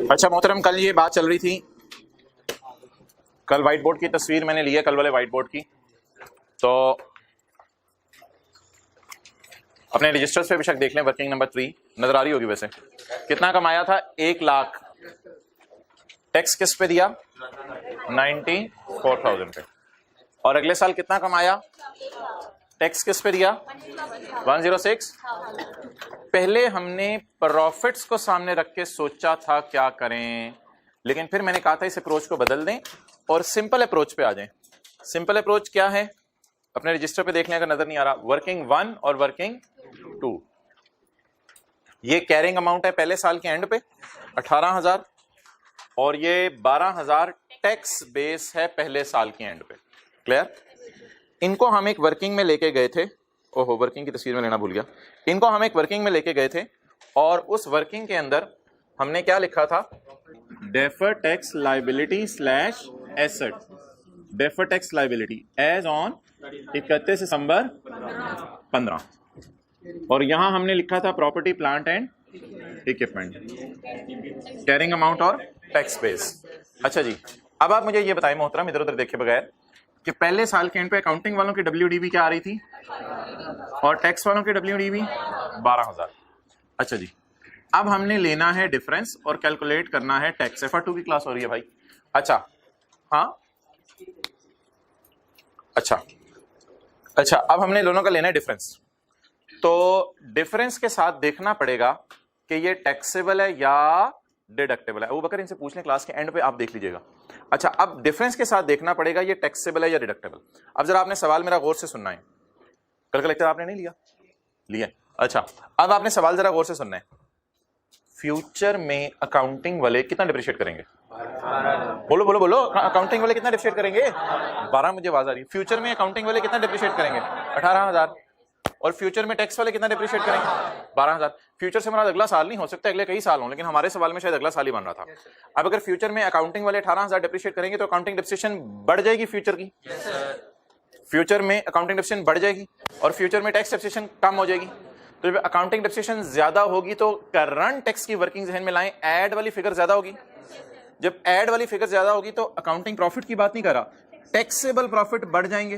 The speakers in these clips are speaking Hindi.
अच्छा मोहतरम, कल ये बात चल रही थी, कल व्हाइट बोर्ड की तस्वीर मैंने ली है, कल वाले व्हाइट बोर्ड की। तो अपने रजिस्टर्स पे बेशक देख लें, वर्किंग नंबर 3 नजर आ रही होगी। वैसे कितना कमाया था? 1 लाख। टैक्स किस पे दिया? 94,000 पे। और अगले साल कितना कमाया? टैक्स किस पे दिया? 106। पहले हमने प्रॉफिट्स को सामने रख के सोचा था क्या करें, लेकिन फिर मैंने कहा था इस अप्रोच को बदल दें और सिंपल अप्रोच पे आ जाएं। सिंपल अप्रोच क्या है? अपने रजिस्टर पे देख लें अगर नजर नहीं आ रहा। वर्किंग 1 और वर्किंग 2, ये कैरिंग अमाउंट है पहले साल के एंड पे 18,000 और ये 12,000 टैक्स बेस है पहले साल के एंड पे। क्लियर? इनको हम एक वर्किंग में लेके गए थे। ओहो, वर्किंग की तस्वीर में लेना भूल गया। इनको हम एक वर्किंग में लेके गए थे और उस वर्किंग के अंदर हमने क्या लिखा था? Defer tax liability slash asset, defer tax liability as on 31 December 15। और यहां हमने लिखा था property plant and equipment, carrying amount और टैक्स बेस। अच्छा जी, अब आप मुझे ये बताएं मोहतरम, इधर उधर देखे बगैर, कि पहले साल के एंड पे अकाउंटिंग वालों की WDB क्या आ रही थी और टैक्स वालों की WDB 12,000। अच्छा जी, अब हमने लेना है डिफरेंस और कैलकुलेट करना है टैक्स। FR2 की क्लास हो रही है भाई। अच्छा हाँ, अच्छा अब हमने दोनों का लेना है डिफरेंस। तो डिफरेंस के साथ देखना पड़ेगा कि ये टैक्सेबल है या डिडक्टेबल है। अबू बकर इनसे पूछ लें, क्लास के एंड पे आप देख लीजिएगा। अच्छा, अब डिफरेंस के साथ देखना पड़ेगा ये टैक्सेबल है या डिडक्टेबल। अब जरा आपने सवाल मेरा गौर से सुनना है। कल का लेक्चर आपने नहीं लिया? अच्छा, अब आपने सवाल जरा गौर से सुनना है। फ्यूचर में अकाउंटिंग वाले कितना डिप्रिशिएट करेंगे? बोलो बोलो बोलो, अकाउंटिंग वाले कितना डिप्रिशिएट करेंगे? 12। मुझे आवाज आ रही है। फ्यूचर में अकाउंटिंग वाले कितना डिप्रिशिएट करेंगे? 18,000। और फ्यूचर में टैक्स वाले कितना डिप्रिशिएट करेंगे? 12,000। फ्यूचर से हमारा अगला साल नहीं हो सकता, अगले कई साल हों, लेकिन हमारे सवाल में शायद अगला साल ही बन रहा था। अब अगर फ्यूचर में अकाउंटिंग वाले 18,000 डिप्रिशिएट करेंगे तो अकाउंटिंग डिप्रिसिएशन बढ़ जाएगी फ्यूचर की। फ्यूचर में अकाउंटिंग डिप्रिसिएशन बढ़ जाएगी और फ्यूचर में टैक्स डिप्रिसिएशन कम हो जाएगी। तो जब अकाउंटिंग डिप्रिसिएशन ज्यादा होगी तो करंट टैक्स की वर्किंग जहन में लाएं, ऐड वाली फिगर ज्यादा होगी। जब ऐड वाली फिगर ज्यादा होगी तो अकाउंटिंग प्रॉफिट की बात नहीं कर रहा, टैक्सेबल प्रॉफिट बढ़ जाएंगे।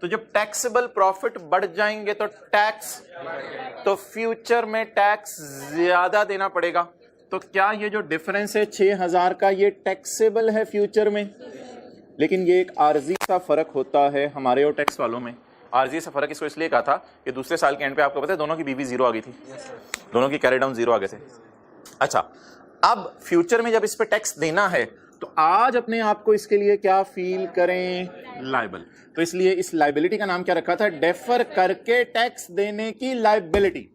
तो जब टैक्सेबल प्रॉफिट बढ़ जाएंगे तो टैक्स, तो फ्यूचर में टैक्स ज्यादा देना पड़ेगा। तो क्या ये जो डिफरेंस है 6,000 का, ये टैक्सेबल है फ्यूचर में? लेकिन ये एक आर्जी सा फर्क होता है हमारे और टैक्स वालों में। आर्जी सा फर्क इसको इसलिए कहा था कि दूसरे साल के एंड पे आपको पता है दोनों की BV 0 आ गई थी, दोनों की कैरी डाउन 0 आ गए थे। अच्छा, अब फ्यूचर में जब इस पे टैक्स देना है तो आज अपने आप को इसके लिए क्या फील करें? लायबल। तो इसलिए इस लायबिलिटी का नाम क्या रखा था? डेफर करके टैक्स देने की लायबिलिटी।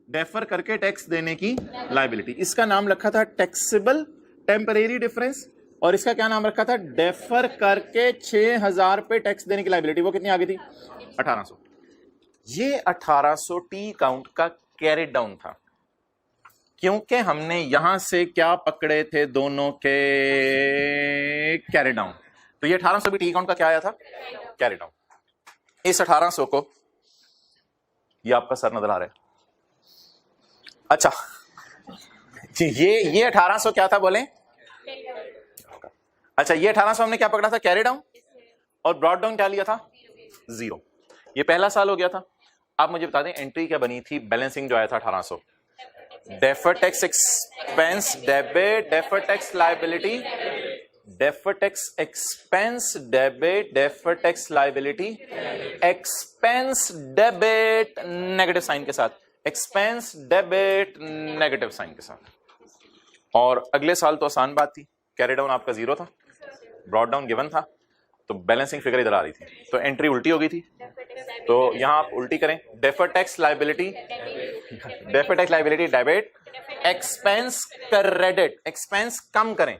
डेफर करके टैक्स देने की लायबिलिटी, इसका नाम रखा था टैक्सेबल टेम्परेरी डिफरेंस। और इसका क्या नाम रखा था? डेफर करके 6,000 पे टैक्स देने की लायबिलिटी। वो कितनी आ गई थी? 1800। ये 1800 टी काउंट का कैरी डाउन था, क्योंकि हमने यहां से क्या पकड़े थे? दोनों के कैरी डाउन। तो ये 1800 भी टी काउंट का क्या आया था? Carry down. इस 1800 को, ये आपका सर नजर आ रहा है। अच्छा ये 1800 क्या था बोले? अच्छा, ये 1800 हमने क्या पकड़ा था? Carry down. और ब्रॉड डाउन क्या लिया था? 0। ये पहला साल हो गया था। आप मुझे बता दें एंट्री क्या बनी थी? बैलेंसिंग जो आया था 1800, defer tax expense debit, defer tax liability, defer tax expense debit, defer tax liability, expense debit negative sign के साथ, एक्सपेंस डेबिट नेगेटिव साइन के साथ। और अगले साल तो आसान बात थी, कैरी डाउन आपका 0 था, ब्रॉड डाउन गिवन था, तो बैलेंसिंग फिगर इधर आ रही थी, तो एंट्री उल्टी हो गई थी। तो यहां आप उल्टी करें, defer tax liability, defer tax liability debit, expense credit, expense कम करें,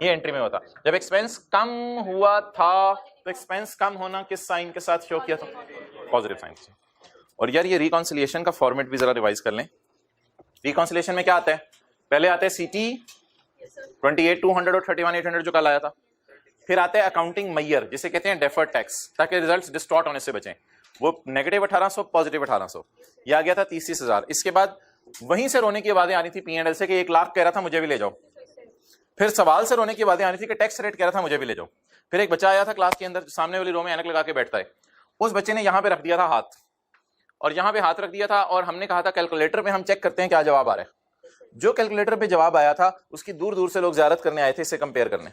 ये एंट्री में होता। जब एक्सपेंस कम हुआ था तो एक्सपेंस कम होना किस साइन के साथ शो किया था? पॉजिटिव साइन से। और यार ये रिकॉन्सिलिएशन का फॉर्मेट भी जरा रिवाइज कर लें। रिकॉन्सिलिएशन में क्या आता है? पहले आते हैं CT 28,200 और 31,800 जो कल आया था। फिर आते हैं अकाउंटिंग मैयर, जिसे कहते हैं डेफर्ड टैक्स, ताकि रिजल्ट्स डिस्टॉर्ट होने से बचें। वो नेगेटिव 1800, पॉजिटिव 1800, ये आ गया था 30,000। इसके बाद वहीं से रोने की बातें आ रही थी P&L से कि 1 लाख कह रहा था मुझे भी ले जाओ। फिर सवाल से रोने की बातें आ रही थी कि टैक्स रेट कह रहा था मुझे भी ले जाओ। फिर एक बच्चा आया था क्लास के अंदर, सामने वाली रो में ऐनक लगा के बैठता है, उस बच्चे ने यहाँ पे रख दिया था हाथ, और यहाँ पे हाथ रख दिया था, और हमने कहा था कैलकुलेटर पे हम चेक करते हैं क्या जवाब आ रहा है। जो कैलकुलेटर पे जवाब आया था उसकी दूर दूर से लोग ज़ियारत करने आए थे इससे कंपेयर करने,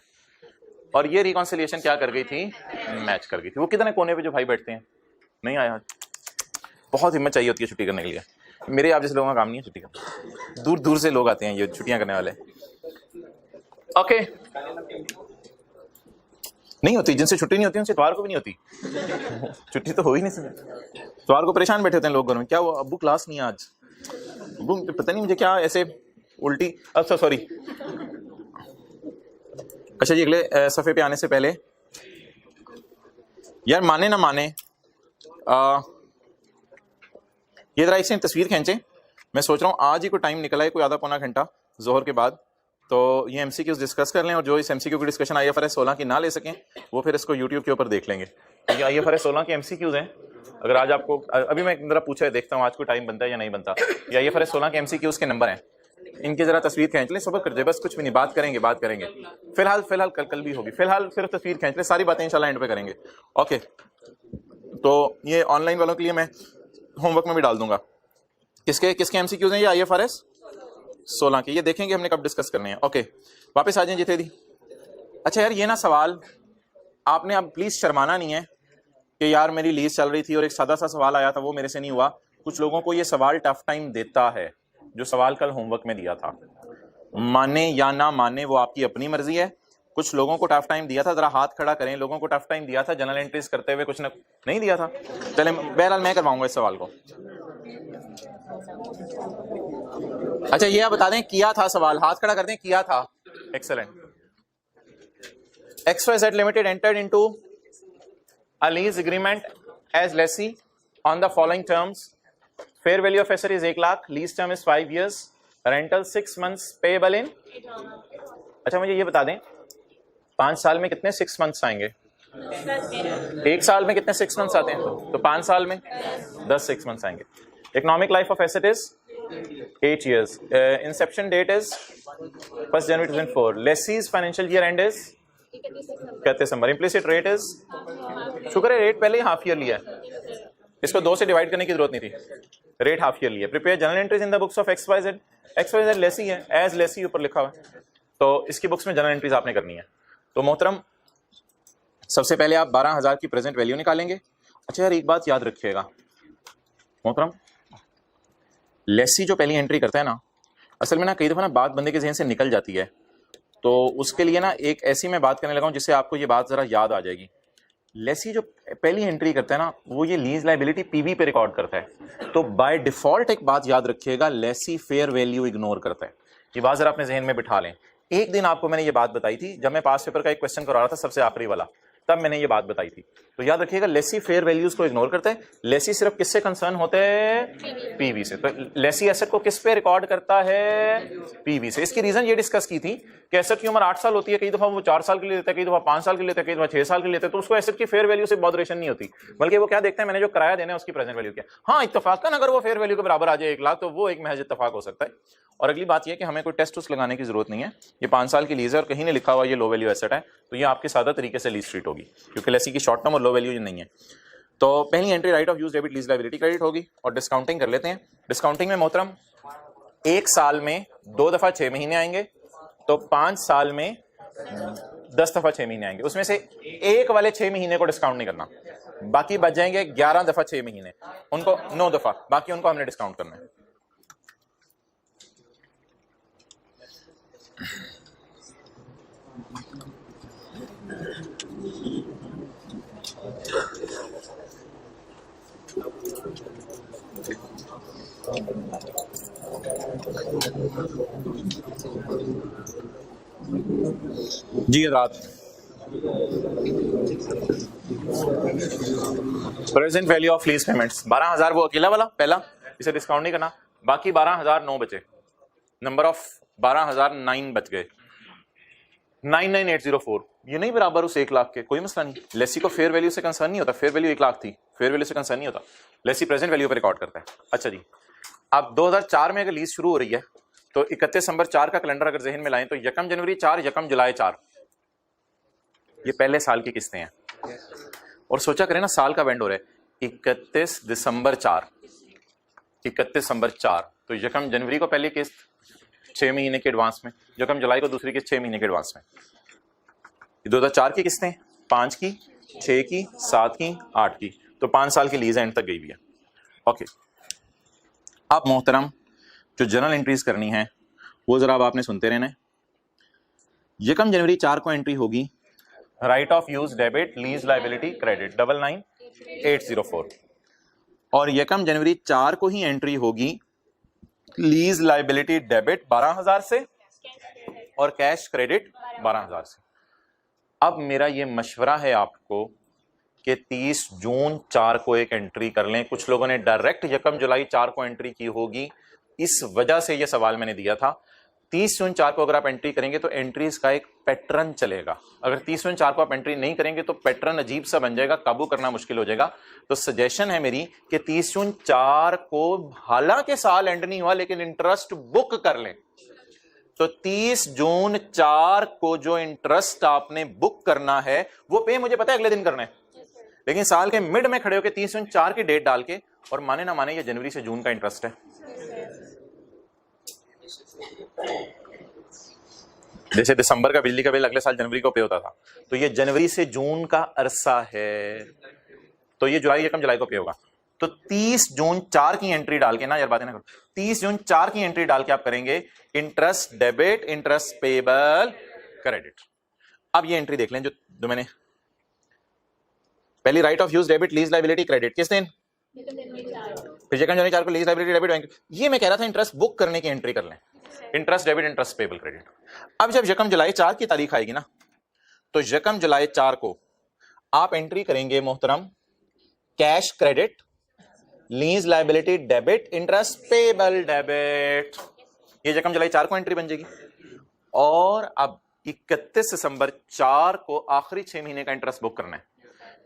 और ये रिकॉन्सिलिएशन क्या कर गई थी, मैच कर गई थी। वो कितने कोने पे जो भाई बैठते हैं, नहीं आया, बहुत हिम्मत चाहिए होती है छुट्टी करने के लिए। मेरे आप जैसे लोगों का काम नहीं है छुट्टी करना, दूर दूर से लोग आते हैं ये छुट्टियां करने वाले। ओके, नहीं होती, जिनसे छुट्टी नहीं होती उनसे इतवार को भी नहीं होती छुट्टी तो हो ही नहीं सकती। इतवार को परेशान बैठे होते हैं लोग घर में, क्या वो अब्बू क्लास नहीं है आज, अब्बू पता नहीं मुझे क्या ऐसे उल्टी। अच्छा सॉरी, अच्छा जी अगले सफ़े पे आने से पहले यार माने ना माने ये जरा इससे तस्वीर खींचे। मैं सोच रहा हूँ आज ही कोई टाइम निकला है, कोई आधा पौना घंटा जोहर के बाद, तो ये एमसीक्यूज डिस्कस कर लें, और जो इस एमसीक्यू की डिस्कशन IFRS 16 की ना ले सकें वो फिर इसको यूट्यूब के ऊपर देख लेंगे। क्योंकि IFRS 16 के एमसीक्यूज हैं, अगर आज आपको अभी मैं जरा पूछा देखता हूँ आज कोई टाइम बनता है या नहीं बनता। ये IFRS 16 के एमसीक्यूज के नंबर हैं, इनकी जरा तस्वीर खींच लें, सबक कर जाए, बस कुछ भी नहीं, बात करेंगे फिलहाल कल भी होगी, फिलहाल सिर्फ तस्वीर खींच लें, सारी बातें इंशाल्लाह एंड पे करेंगे। ओके, तो ये ऑनलाइन वालों के लिए मैं होमवर्क में भी डाल दूंगा। किसके एमसीक्यूज हैं ये IFRS 16 के, ये देखेंगे हमने कब डिस्कस करने हैं। ओके, वापस आ जाएं जिते दी। अच्छा यार ये ना सवाल आपने अब प्लीज शर्माना नहीं है कि यार मेरी लीज चल रही थी और एक सादा सा सवाल आया था वो मेरे से नहीं हुआ। कुछ लोगों को ये सवाल टफ टाइम देता है, जो सवाल कल होमवर्क में दिया था, माने या ना माने वो आपकी अपनी मर्जी है। कुछ लोगों को टफ टाइम दिया था, जरा हाथ खड़ा करें, लोगों को टफ टाइम दिया था जनरल एंट्रीज करते हुए, कुछ नहीं दिया था। चले बहरहाल मैं करवाऊंगा इस सवाल को। अच्छा ये आप बता दें किया था सवाल, हाथ खड़ा कर दें, किया था। Excellent. XYZ Limited entered into a lease agreement as lessee on the following terms. Fair value of asset is 1 lakh, lease term is 5 years, rental 6 months payable in। अच्छा मुझे ये बता दें 5 साल में कितने 6 मंथ्स आएंगे? 1 साल में कितने 6 मंथ्स आते हैं? तो 5 साल में 10 6 मंथ्स आएंगे। Economic life of asset is 8 years. Inception date is 1st January 2004. Lessee's financial year end is 31 December. Implicit rate is, शुक्र है रेट पहले ही हाफ ईयर लिया है, इसको 2 से डिवाइड करने की जरूरत नहीं थी, रेट हाफ ईयर लिया। Prepare journal entries in the books of XYZ lessee है, एज लेसी ऊपर लिखा हुआ है, तो इसकी बुक्स में जनरल एंट्रीज आपने करनी है। तो मोहतरम सबसे पहले आप 12,000 की प्रेजेंट वैल्यू निकालेंगे। अच्छा यार एक बात याद रखिएगा मोहतरम, लेसी जो पहली एंट्री करता है ना, असल में ना कई दफ़ा ना बात बंदे के जहन से निकल जाती है, तो उसके लिए ना एक ऐसी मैं बात करने लगा हूँ जिससे आपको ये बात ज़रा याद आ जाएगी। लेसी जो पहली एंट्री करता है ना, वो ये लीज लाइबिलिटी पीवी पे रिकॉर्ड करता है, तो बाय डिफॉल्ट एक बात याद रखिएगा, लेसी फेयर वैल्यू इग्नोर करता है। ये बात ज़रा अपने जहन में बिठा लें। एक दिन आपको मैंने ये बात बताई थी जब मैं पास पेपर का एक क्वेश्चन करवा रहा था, सबसे आखिरी वाला, तब मैंने ये बात बताई थी। तो याद रखिएगा लेसी फेयर वैल्यूज को इग्नोर करता है, लेसी सिर्फ किससे कंसर्न होते हैं? पीवी से। तो लेसी एसेट को किस पे रिकॉर्ड करता है? पीवी से। इसकी रीजन ये डिस्कस की थी कि एसेट की उम्र 8 साल होती है, कई दफा वो 4 साल के लिए लेता है, कई दफा 5 साल के लिए लेता है, कई दफा 6 साल के लिए लेता है, तो उसको एसेट की फेयर वैल्यू से बॉदरेशन नहीं होती, बल्कि वो क्या देखते हैं मैंने जो किराया देना है उसकी प्रेजेंट वैल्यू क्या। हाँ इत्तेफाकन अगर वो फेयर वैल्यू के बराबर आ जाए 1 लाख, तो वो एक महज इत्तेफाक हो सकता है। और अगली बात यह कि हमें कोई टेस्ट उस लगाने की जरूरत नहीं है, ये 5 साल की लीज है और कहीं नहीं लिखा हुआ ये लो वैल्यू एसेट है, तो ये आपके सादा तरीके से लीज ट्रीट होगी, क्योंकि लेसी की शॉर्ट टर्म और लो वैल्यू नहीं है। तो पहली entry right of use debit lease liability credit होगी, और डिस्काउंटिंग कर लेते हैं। डिस्काउंटिंग में मोहतरम 1 साल में 2 दफा 6 महीने आएंगे, तो 5 साल में 10 दफा 6 महीने आएंगे, उसमें से एक वाले 6 महीने को डिस्काउंट नहीं करना, बाकी बच जाएंगे 11 दफा 6 महीने, उनको 9 दफा, बाकी उनको हमने डिस्काउंट करना है। जी रात present value of lease payments 12,000 वो अकेला वाला पहला, इसे डिस्काउंट नहीं करना, बाकी 12,009 बचे, नंबर ऑफ 12,009 बच गए, 99804, ये नहीं बराबर उस 1 लाख के, कोई मसला नहीं। लेसी को फेयर वैल्यू से कंसर्न नहीं होता, फेयर वैल्यू 1 लाख थी, फेयर वैल्यू से कंसर्न नहीं होता, लेसी प्रेजेंट वैल्यू पर रिकॉर्ड करता है। अच्छा जी अब 2004 में अगर लीज शुरू हो रही है तो 31 दिसंबर 4 का कैलेंडर अगर जहन में लाएं तो 1 जनवरी 4, 1 जुलाई 4, ये पहले साल की किस्तें हैं। और सोचा करें ना, साल का वेंड हो रहा है 31 दिसंबर 4, 31 दिसंबर 4, तो 1 जनवरी को पहली किस्त 6 महीने के एडवांस में, 1 जुलाई को दूसरी किस्त 6 महीने के एडवांस में। 2004 की किस्तें 5 की, 6 की, 7 की, 8 की, तो 5 साल की लीज एंड तक गई हुई है। ओके, अब मोहतरम जो जनरल एंट्रीज करनी है वो जरा अब आपने सुनते रहना है। 1 जनवरी 4 को एंट्री होगी right of use debit lease liability credit 99804, और 1 जनवरी 4 को ही एंट्री होगी लीज लाइबिलिटी डेबिट 12,000 से और कैश क्रेडिट 12,000 से। अब मेरा ये मशवरा है आपको कि 30 जून 4 को एक एंट्री कर लें। कुछ लोगों ने डायरेक्ट 1 जुलाई 4 को एंट्री की होगी, इस वजह से ये सवाल मैंने दिया था। 30 जून 4 को अगर आप एंट्री करेंगे तो एंट्रीज का एक पैटर्न चलेगा। अगर 30 जून 4 को आप एंट्री नहीं करेंगे तो पैटर्न अजीब सा बन जाएगा, काबू करना मुश्किल हो जाएगा। तो सजेशन है मेरी कि 30 जून 4 को, हालांकि साल एंड नहीं हुआ, लेकिन इंटरेस्ट बुक कर लें। तो 30 जून 4 को जो इंटरेस्ट आपने बुक करना है वो पे मुझे पता है अगले दिन करना है, लेकिन साल के मिड में खड़े होकर 30 जून 4 की डेट डाल के, और माने ना माने ये जनवरी से जून का इंटरेस्ट है। जैसे दिसंबर का बिजली का बिल अगले साल जनवरी को पे होता था, तो ये जनवरी से जून का अरसा है, तो ये जुलाई 1 जुलाई को पे होगा। तो 30 जून 4 की एंट्री डाल के ना, यार बातें ना करो, 30 जून 4 की एंट्री डाल के आप करेंगे interest debit, interest payable, credit. अब ये एंट्री देख लें जो मैंने पहली, right of use debit lease liability credit किस दिन, फिर 1 जनवरी 4 को लीज लाइबिलिटी डेबिट बैंक। ये मैं कह रहा था इंटरेस्ट बुक करने की एंट्री कर लें, interest debit, interest payable, credit. अब जब 1 जुलाई 4 की तारीख आएगी ना, तो 1 जुलाई 4 को आप एंट्री करेंगे मोहतरम cash credit, lease liability debit, interest payable debit. ये 1 जुलाई 4 को एंट्री बन जाएगी। और अब 31 दिसंबर 4 को आखिरी 6 महीने का इंटरेस्ट बुक करना है,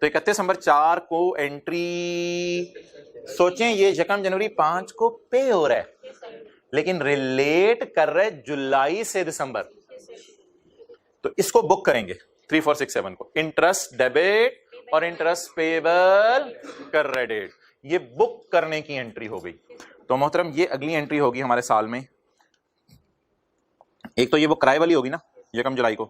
तो 31 दिसंबर 4 को एंट्री, सोचें ये 1 जनवरी 5 को पे हो रहा है, लेकिन रिलेट कर रहे जुलाई से दिसंबर, तो इसको बुक करेंगे 3467 को, इंटरेस्ट डेबिट और इंटरेस्ट पेबल क्रेडिट। ये बुक करने की एंट्री हो गई। तो मोहतरम ये अगली एंट्री होगी हमारे साल में, एक तो ये बुक कराए वाली होगी ना 1 जुलाई को,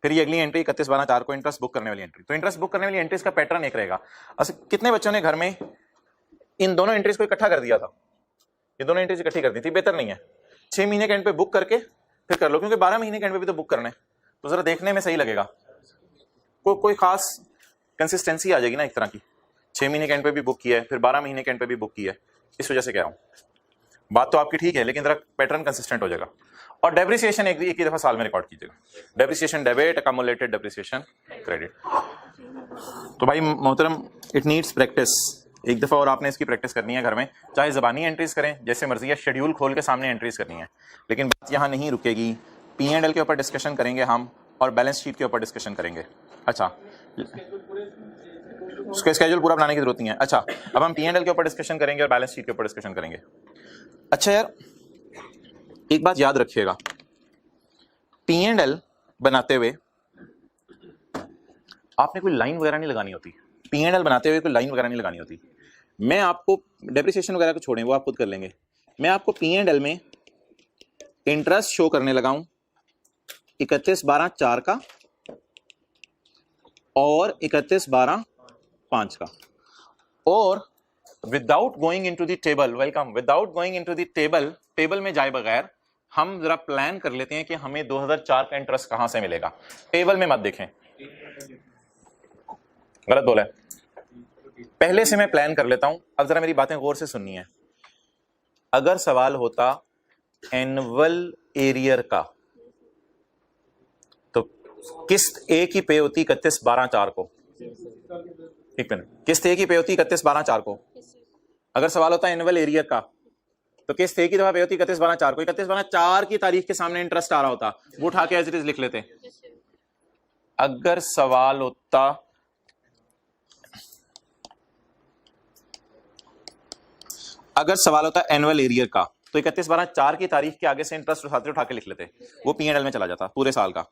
फिर ये अगली एंट्री 31/12/4 को इंटरेस्ट बुक करने वाली एंट्री। तो इंटरेस्ट बुक करने वाली एंट्रीज का पैटर्न एक रहेगा। अच्छा, कितने बच्चों ने घर में इन दोनों एंट्रीज को इकट्ठा कर दिया था? ये दोनों एंट्रीज इकट्ठी कर दी थी, बेहतर नहीं है 6 महीने के एंड पे बुक करके फिर कर लो, क्योंकि 12 महीने के एंड पे भी तो बुक करना है, तो जरा देखने में सही लगेगा, कोई खास कंसिस्टेंसी आ जाएगी ना एक तरह की। 6 महीने के एंड पे भी बुक किया है, फिर 12 महीने के एंड पे भी बुक किया है, इस वजह से कह रहा हूं। बात तो आपकी ठीक है, लेकिन जरा पैटर्न कंसिस्टेंट हो जाएगा। और डेप्रिसिएशन एक ही दफा साल में रिकॉर्ड कीजिएगा, डेप्रिसिएशन डेबिट, अकमुलेटेड डेप्रिसिएशन क्रेडिट। तो भाई मोहतरम इट नीड्स प्रैक्टिस, एक दफा और आपने इसकी प्रैक्टिस करनी है घर में, चाहे ज़बानी एंट्रीज करें जैसे मर्जी है, शेड्यूल खोल के सामने एंट्रीज करनी है। लेकिन बात यहाँ नहीं रुकेगी, P&L के ऊपर डिस्कशन करेंगे हम और बैलेंस शीट के ऊपर डिस्कशन करेंगे। अच्छा, उसका स्केड्यूल पूरा बनाने की जरूरत नहीं है। अच्छा, अब हम P&L के ऊपर डिस्कशन करेंगे और बैलेंस शीट के ऊपर डिस्कशन करेंगे। अच्छा यार, एक बात याद रखिएगा, P&L बनाते हुए आपने कोई लाइन वगैरह नहीं लगानी होती। P&L बनाते हुए कोई लाइन वगैरह नहीं लगानी होती। मैं आपको डेप्रिसिएशन वगैरह को छोड़ें, वो आप खुद कर लेंगे। मैं आपको P&L में इंटरेस्ट शो करने लगा हूं 31/12/4 का और 31/12/5 का, और without going into the table, welcome, without going into the table में जाए बगैर हम जरा प्लान कर लेते हैं कि हमें 2004 का इंटरेस्ट कहां से मिलेगा। टेबल में मत देखें, गलत बोला है, पहले से मैं प्लान कर लेता हूं। अब जरा मेरी बातें गौर से सुननी है। अगर सवाल होता एनुअल एरियर का, तो किस्त ए की पे होती 31/12/4 को, एक मिनट, किस्त ए की पे होती 31/12/4 को। अगर सवाल होता एनुअल एरियर का, तो किस्त ए की दफा पे होती 31/12/4 को। 31/12/4 की तारीख के सामने इंटरेस्ट आ रहा होता, वो उठा के एज इट इज लिख लेते। अगर सवाल होता अगर सवाल होता है एनुअल एरियर का तो 31/12/4 की तारीख के आगे से इंटरेस्ट उठाते उठा के लिख लेते, वो P&L में चला जाता पूरे साल का।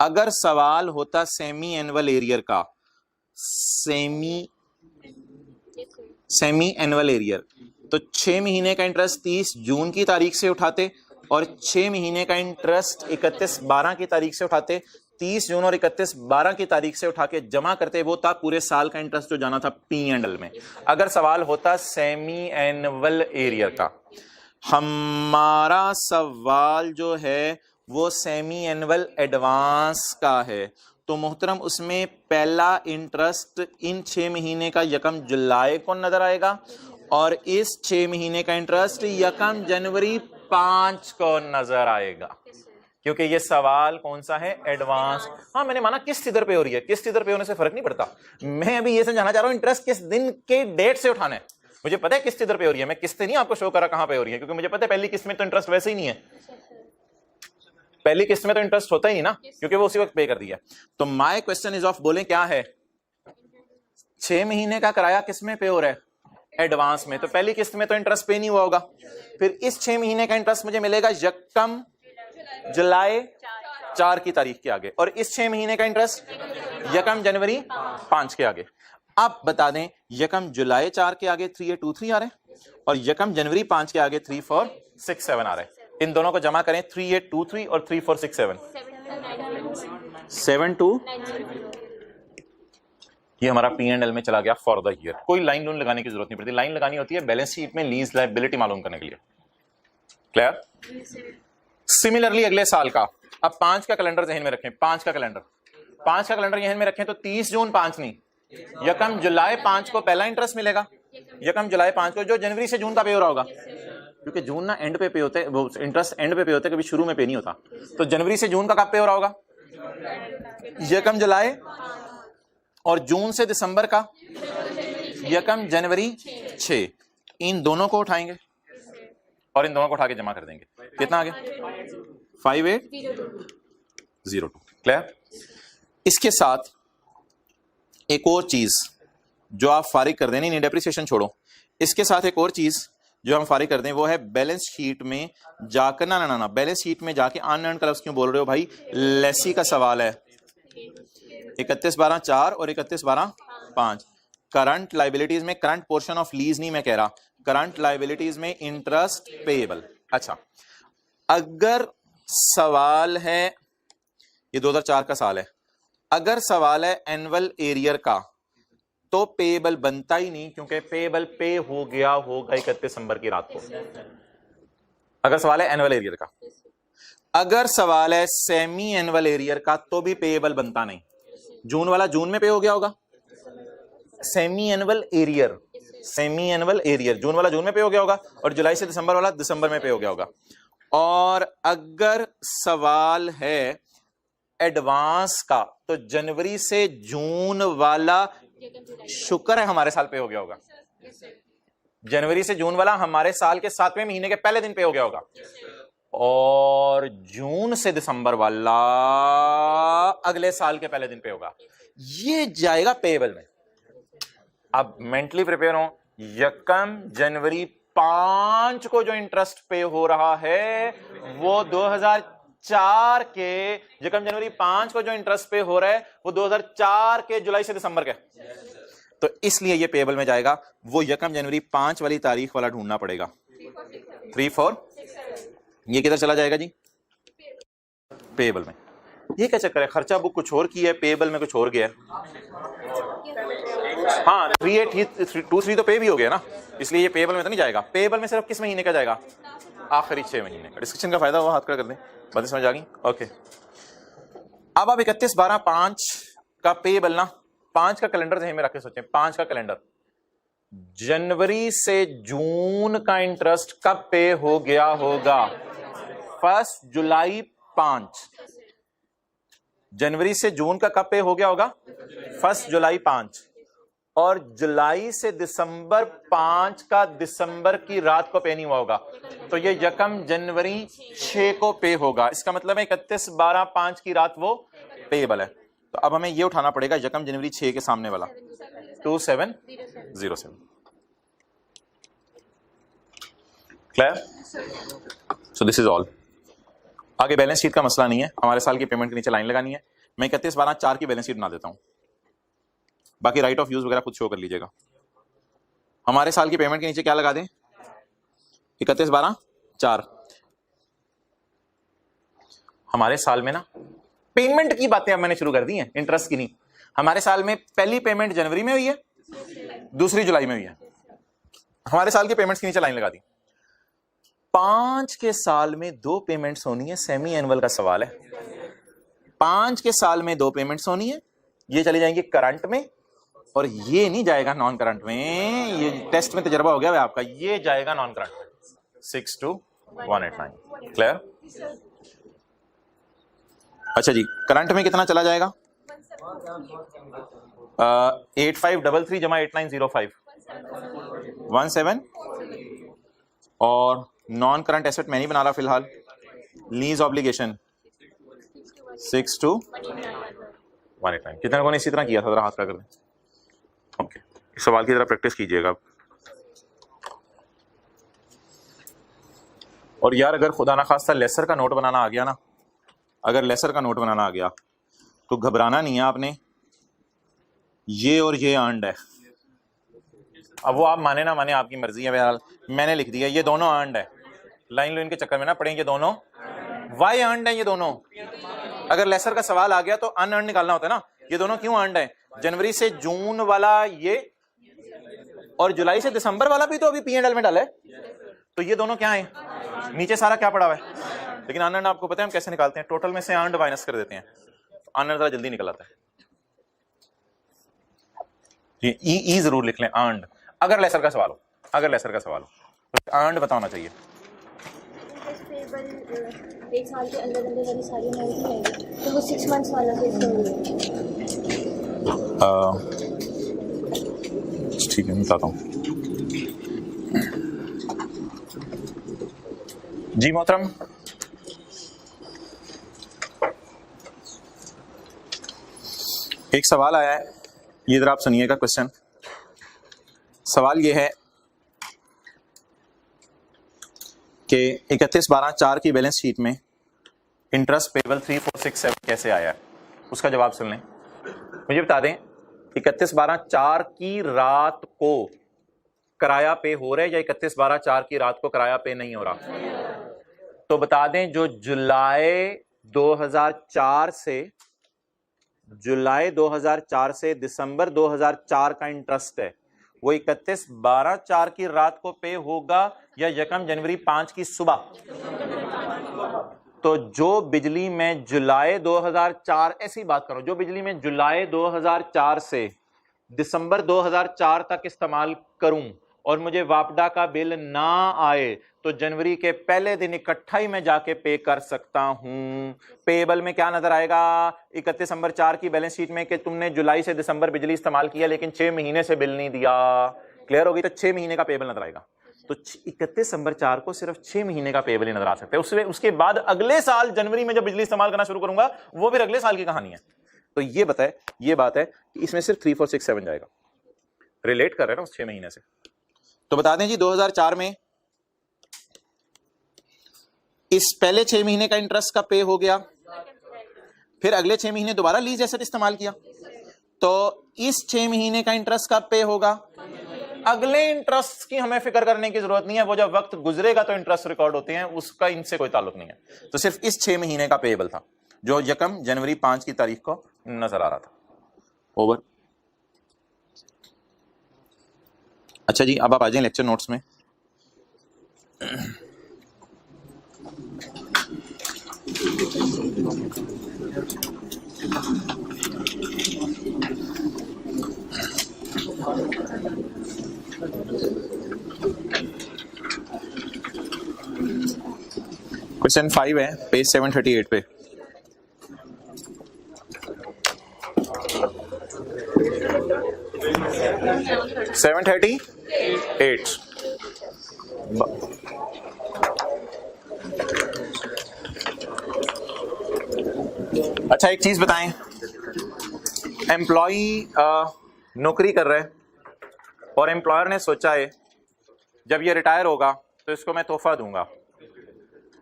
अगर सवाल होता सेमी एनुअल एरियर का, सेमी एनुअल एरियर, तो 6 महीने का इंटरेस्ट 30 जून की तारीख से उठाते और 6 महीने का इंटरेस्ट 31/12 की तारीख से उठाते। 30 जून और 31/12 की तारीख से उठा के जमा करते, वो था पूरे साल का इंटरेस्ट जो जाना था P&L में। अगर सवाल होता सेमी एनुअल एरियर का, हमारा सवाल जो है वो सेमी एनुअल एडवांस का है, तो मोहतरम उसमें पहला इंटरेस्ट इन 6 महीने का 1 जुलाई को नजर आएगा और इस 6 महीने का इंटरेस्ट 1 जनवरी 5 को नजर आएगा, क्योंकि ये सवाल कौन सा है, एडवांस। हाँ, मैंने माना किस्त इधर पे हो रही है, किस्त इधर पे होने से फर्क नहीं पड़ता। मैं अभी ये समझाना चाह रहा हूं इंटरेस्ट किस दिन के डेट से उठाना है। मुझे पता है किस्त इधर पे हो रही है, मैं किस्तें नहीं आपको शो करा कहां पे हो रही है, क्योंकि मुझे पता है पहली किस्त में तो इंटरेस्ट वैसे ही नहीं है, पहली किस्त में तो इंटरेस्ट होता ही नहीं ना, क्योंकि वो उसी वक्त पे कर दिया। तो माय क्वेश्चन इज ऑफ, बोले क्या है, 6 महीने का किराया किस में पे हो रहा है, एडवांस में, तो पहली किस्त में तो इंटरेस्ट पे नहीं हुआ होगा। फिर इस 6 महीने का इंटरेस्ट मुझे मिलेगा 1 जुलाई 4 की तारीख के आगे, और इस 6 महीने का इंटरेस्ट 1 जनवरी 5 के आगे। अब बता दें 1 जुलाई 4 के आगे 3823 आ रहे हैं और 1 जनवरी 5 के आगे 3467 आ रहे हैं। इन दोनों को जमा करें, 3823 और 3467, 72, ये हमारा P&L में चला गया फॉर द ईयर। कोई लाइन लून लगाने की जरूरत नहीं पड़ती, लाइन लगानी होती है बैलेंस शीट में लीज लायबिलिटी मालूम करने के लिए। क्लियर? सिमिलरली अगले साल का, अब 5 का कैलेंडर ज़हन में रखें, 5 का कैलेंडर ज़हन में रखें, तो 30 जून 5 नहीं, 1 जुलाई 5 को पहला इंटरेस्ट मिलेगा, 1 जुलाई 5 को, जो जनवरी से जून का पे हो रहा होगा, क्योंकि जून ना एंड पे होते हैं, वो इंटरेस्ट एंड पे होते हैं, कभी शुरू में पे नहीं होता। तो जनवरी से जून का कब पे हो रहा होगा, 1 जुलाई, और जून से दिसंबर का 1 जनवरी 6। इन दोनों को उठाएंगे और इन दोनों को उठा के जमा कर देंगे, कितना आ गया, 5802। क्लियर? इसके साथ एक और चीज जो आप फारिग कर दें, नहीं डेप्रिसिएशन छोड़ो, इसके साथ एक और चीज जो हम फारिग कर दें वो है बैलेंस शीट में जाकर, ना बैलेंस शीट में जाके अनअर्न्ड क्लब्स क्यों बोल रहे हो भाई, लेसी का सवाल है, 31/12/4 और 31/12/5। करंट लाइबिलिटीज में, करंट पोर्शन ऑफ लीज नहीं मैं कह रहा, करंट लाइबिलिटीज में इंटरेस्ट पेएबल। अच्छा, अगर सवाल है, ये 2004 का साल है, अगर सवाल है एनुअल एरियर का, तो पेएबल बनता ही नहीं, क्योंकि पेएबल पे हो गया होगा 31 दिसंबर की रात को, अगर सवाल है एनुअल एरियर का। अगर सवाल है सेमी एनुअल एरियर का, तो भी पेएबल बनता नहीं, जून वाला जून में पे हो गया होगा, सेमी एनुअल एरियर, जून वाला जून में पे हो गया होगा, और जुलाई से दिसंबर वाला दिसंबर में पे हो गया होगा। और अगर सवाल है एडवांस का, तो जनवरी से जून वाला, शुक्र है हमारे साल पे हो गया होगा, जनवरी से जून वाला हमारे साल के 7वें महीने के पहले दिन पे हो गया होगा, और जून से दिसंबर वाला अगले साल के पहले दिन पे होगा, ये जाएगा पेएबल में। अब मेंटली प्रिपेयर हो, 1 जनवरी 5 को जो इंटरेस्ट पे हो रहा है वो 2004 के, 1 जनवरी 5 को जो इंटरेस्ट पे हो रहा है वो 2004 के जुलाई से दिसंबर के, तो इसलिए ये पेएबल में जाएगा। वो 1 जनवरी 5 वाली तारीख वाला ढूंढना पड़ेगा, 34, ये किधर चला जाएगा जी, पेएबल में। ये क्या चक्कर है, खर्चा बुक कुछ और की है, पेएबल में कुछ और गया है। हाँ, 3823 तो पे भी हो गया ना, इसलिए ये पेएबल में तो नहीं जाएगा। पेएबल में सिर्फ किस महीने का जाएगा, आखिरी 6 महीने का। डिस्कशन का फायदा हुआ, हाथ खड़ा कर दें, बातें समझ आ गई। ओके, अब आप 31/12/5 का पेएबल ना, 5 का कैलेंडर ज़हन में रख के सोचें, 5 का कैलेंडर, जनवरी से जून का इंटरेस्ट कब पे हो गया होगा, 1 जुलाई 5। जनवरी से जून का कब पे हो गया होगा, 1 जुलाई 5, और जुलाई से दिसंबर 5 का दिसंबर की रात को पे नहीं हुआ होगा, तो ये 1 जनवरी 6 को पे होगा। इसका मतलब है 31/12/5 की रात वो पेएबल है। तो अब हमें ये उठाना पड़ेगा 1 जनवरी 6 के सामने वाला, 2707। Clear? So this is all. आगे बैलेंस शीट का मसला नहीं है, हमारे साल की पेमेंट के नीचे लाइन लगानी है। मैं 31/12/4 की बैलेंस शीट बना देता हूं, बाकी राइट ऑफ यूज वगैरह खुद शो कर लीजिएगा। हमारे साल की पेमेंट के नीचे क्या लगा दें? 31/12/4। हमारे साल में ना पेमेंट की बातें अब मैंने शुरू कर दी हैं, इंटरेस्ट की नहीं। हमारे साल में पहली पेमेंट जनवरी में हुई है, दूसरी जुलाई में हुई है। हमारे साल की पेमेंट्स के नीचे लाइन लगा दी। 5 के साल में 2 पेमेंट्स होनी है, सेमी एनुअल का सवाल है। 5 के साल में 2 पेमेंट्स होनी है, ये चली जाएंगी करंट में और ये नहीं जाएगा नॉन करंट में। ये टेस्ट में तजर्बा हो गया है आपका, ये जाएगा नॉन करंट में। 62,189। क्लियर? अच्छा जी, करंट में कितना चला जाएगा? 8533 जमा 8905 17। और नॉन करंट एसेट मैं नहीं बना रहा फिलहाल। Lease obligation 62,189। कितने लोगों ने इसी तरह किया था? जरा हाथ का कर दें। ओके, इस सवाल की तरह प्रैक्टिस कीजिएगा। और यार अगर खुदा ना खास्ता लेसर का नोट बनाना आ गया ना, अगर लेसर का नोट बनाना आ गया तो घबराना नहीं है आपने। ये और ये अर्नड है। अब वो आप माने ना माने आपकी मर्जी है। बहरहाल मैंने लिख दिया ये दोनों अर्नड है। लाइन लो इनके चक्कर में ना पड़े, ये दोनों वाई अर्नड है। ये दोनों, अगर लेसर का सवाल आ गया तो अनअर्नड निकालना होता है ना। ये दोनों क्यों अर्नड है? जनवरी से जून वाला ये और जुलाई से दिसंबर वाला भी तो अभी P&L में डाला है, तो ये दोनों क्या है? नीचे सारा क्या पड़ा हुआ है। लेकिन अर्नड आपको पता है हम कैसे निकालते हैं? टोटल में से अर्नड माइनस कर देते हैं, अर्नड जरा जल्दी निकल आता है। ये ई जरूर लिख लें, अर्नड। अगर लेसर का सवाल हो, अगर लेसर का सवाल हो तो अर्नड बताना चाहिए। एक साल के अंदर अंदर वाली सारी अमाउंट ही आएगी, तो वो 6 मंथ्स वाला फिर ठीक है, बताता हूँ जी मोहतरम। एक सवाल आया है, ये इधर आप सुनिएगा क्वेश्चन। सवाल ये है कि 31/12/4 की बैलेंस शीट में इंटरेस्ट पेबल 3467 कैसे आया है, उसका जवाब सुन लें। मुझे बता दें 31/12/4 की रात को किराया पे हो रहा है या 31/12/4 की रात को किराया पे नहीं हो रहा? तो बता दें जो जुलाई 2004 से दिसंबर 2004 का इंटरेस्ट है वो 31/12/4 की रात को पे होगा या यकम जनवरी 5 की सुबह? तो जो बिजली में जुलाई 2004, ऐसी बात करो, जो बिजली में जुलाई 2004 से दिसंबर 2004 तक इस्तेमाल करूं और मुझे वापडा का बिल ना आए तो जनवरी के पहले दिन इकट्ठा ही मैं जाके पे कर सकता हूं। पेबल में क्या नजर आएगा 31/4 की बैलेंस शीट में कि तुमने जुलाई से दिसंबर बिजली इस्तेमाल किया लेकिन 6 महीने से बिल नहीं दिया। क्लियर होगी? तो 6 महीने का पेबल नजर आएगा। तो 31/4 को सिर्फ 6 महीने का पेबल ही नजर आ सकता है। उसके बाद अगले साल जनवरी में जब बिजली इस्तेमाल करना शुरू करूंगा वो फिर अगले साल की कहानी है। तो ये बात है कि इसमें सिर्फ 3467 जाएगा। रिलेट कर रहे हैं ना उस 6 महीने से। तो बता दें जी 2004 में इस पहले 6 महीने का इंटरेस्ट का पे हो गया, फिर अगले 6 महीने दोबारा लीज एसेट इस्तेमाल किया तो इस 6 महीने का इंटरेस्ट का पे होगा। अगले इंटरेस्ट की हमें फिक्र करने की जरूरत नहीं है, वो जब वक्त गुजरेगा तो इंटरेस्ट रिकॉर्ड होते हैं, उसका इनसे कोई ताल्लुक नहीं है। तो सिर्फ इस 6 महीने का पेएबल था जो यकम जनवरी 5 की तारीख को नजर आ रहा था। ओवर। अच्छा जी, अब आप आ जाएं लेक्चर नोट्स में। क्वेश्चन 5 है पेज 738 पे। अच्छा एक चीज बताएं, एम्प्लॉई नौकरी कर रहे हैं और एम्प्लॉयर ने सोचा है जब ये रिटायर होगा तो इसको मैं तोहफा दूंगा।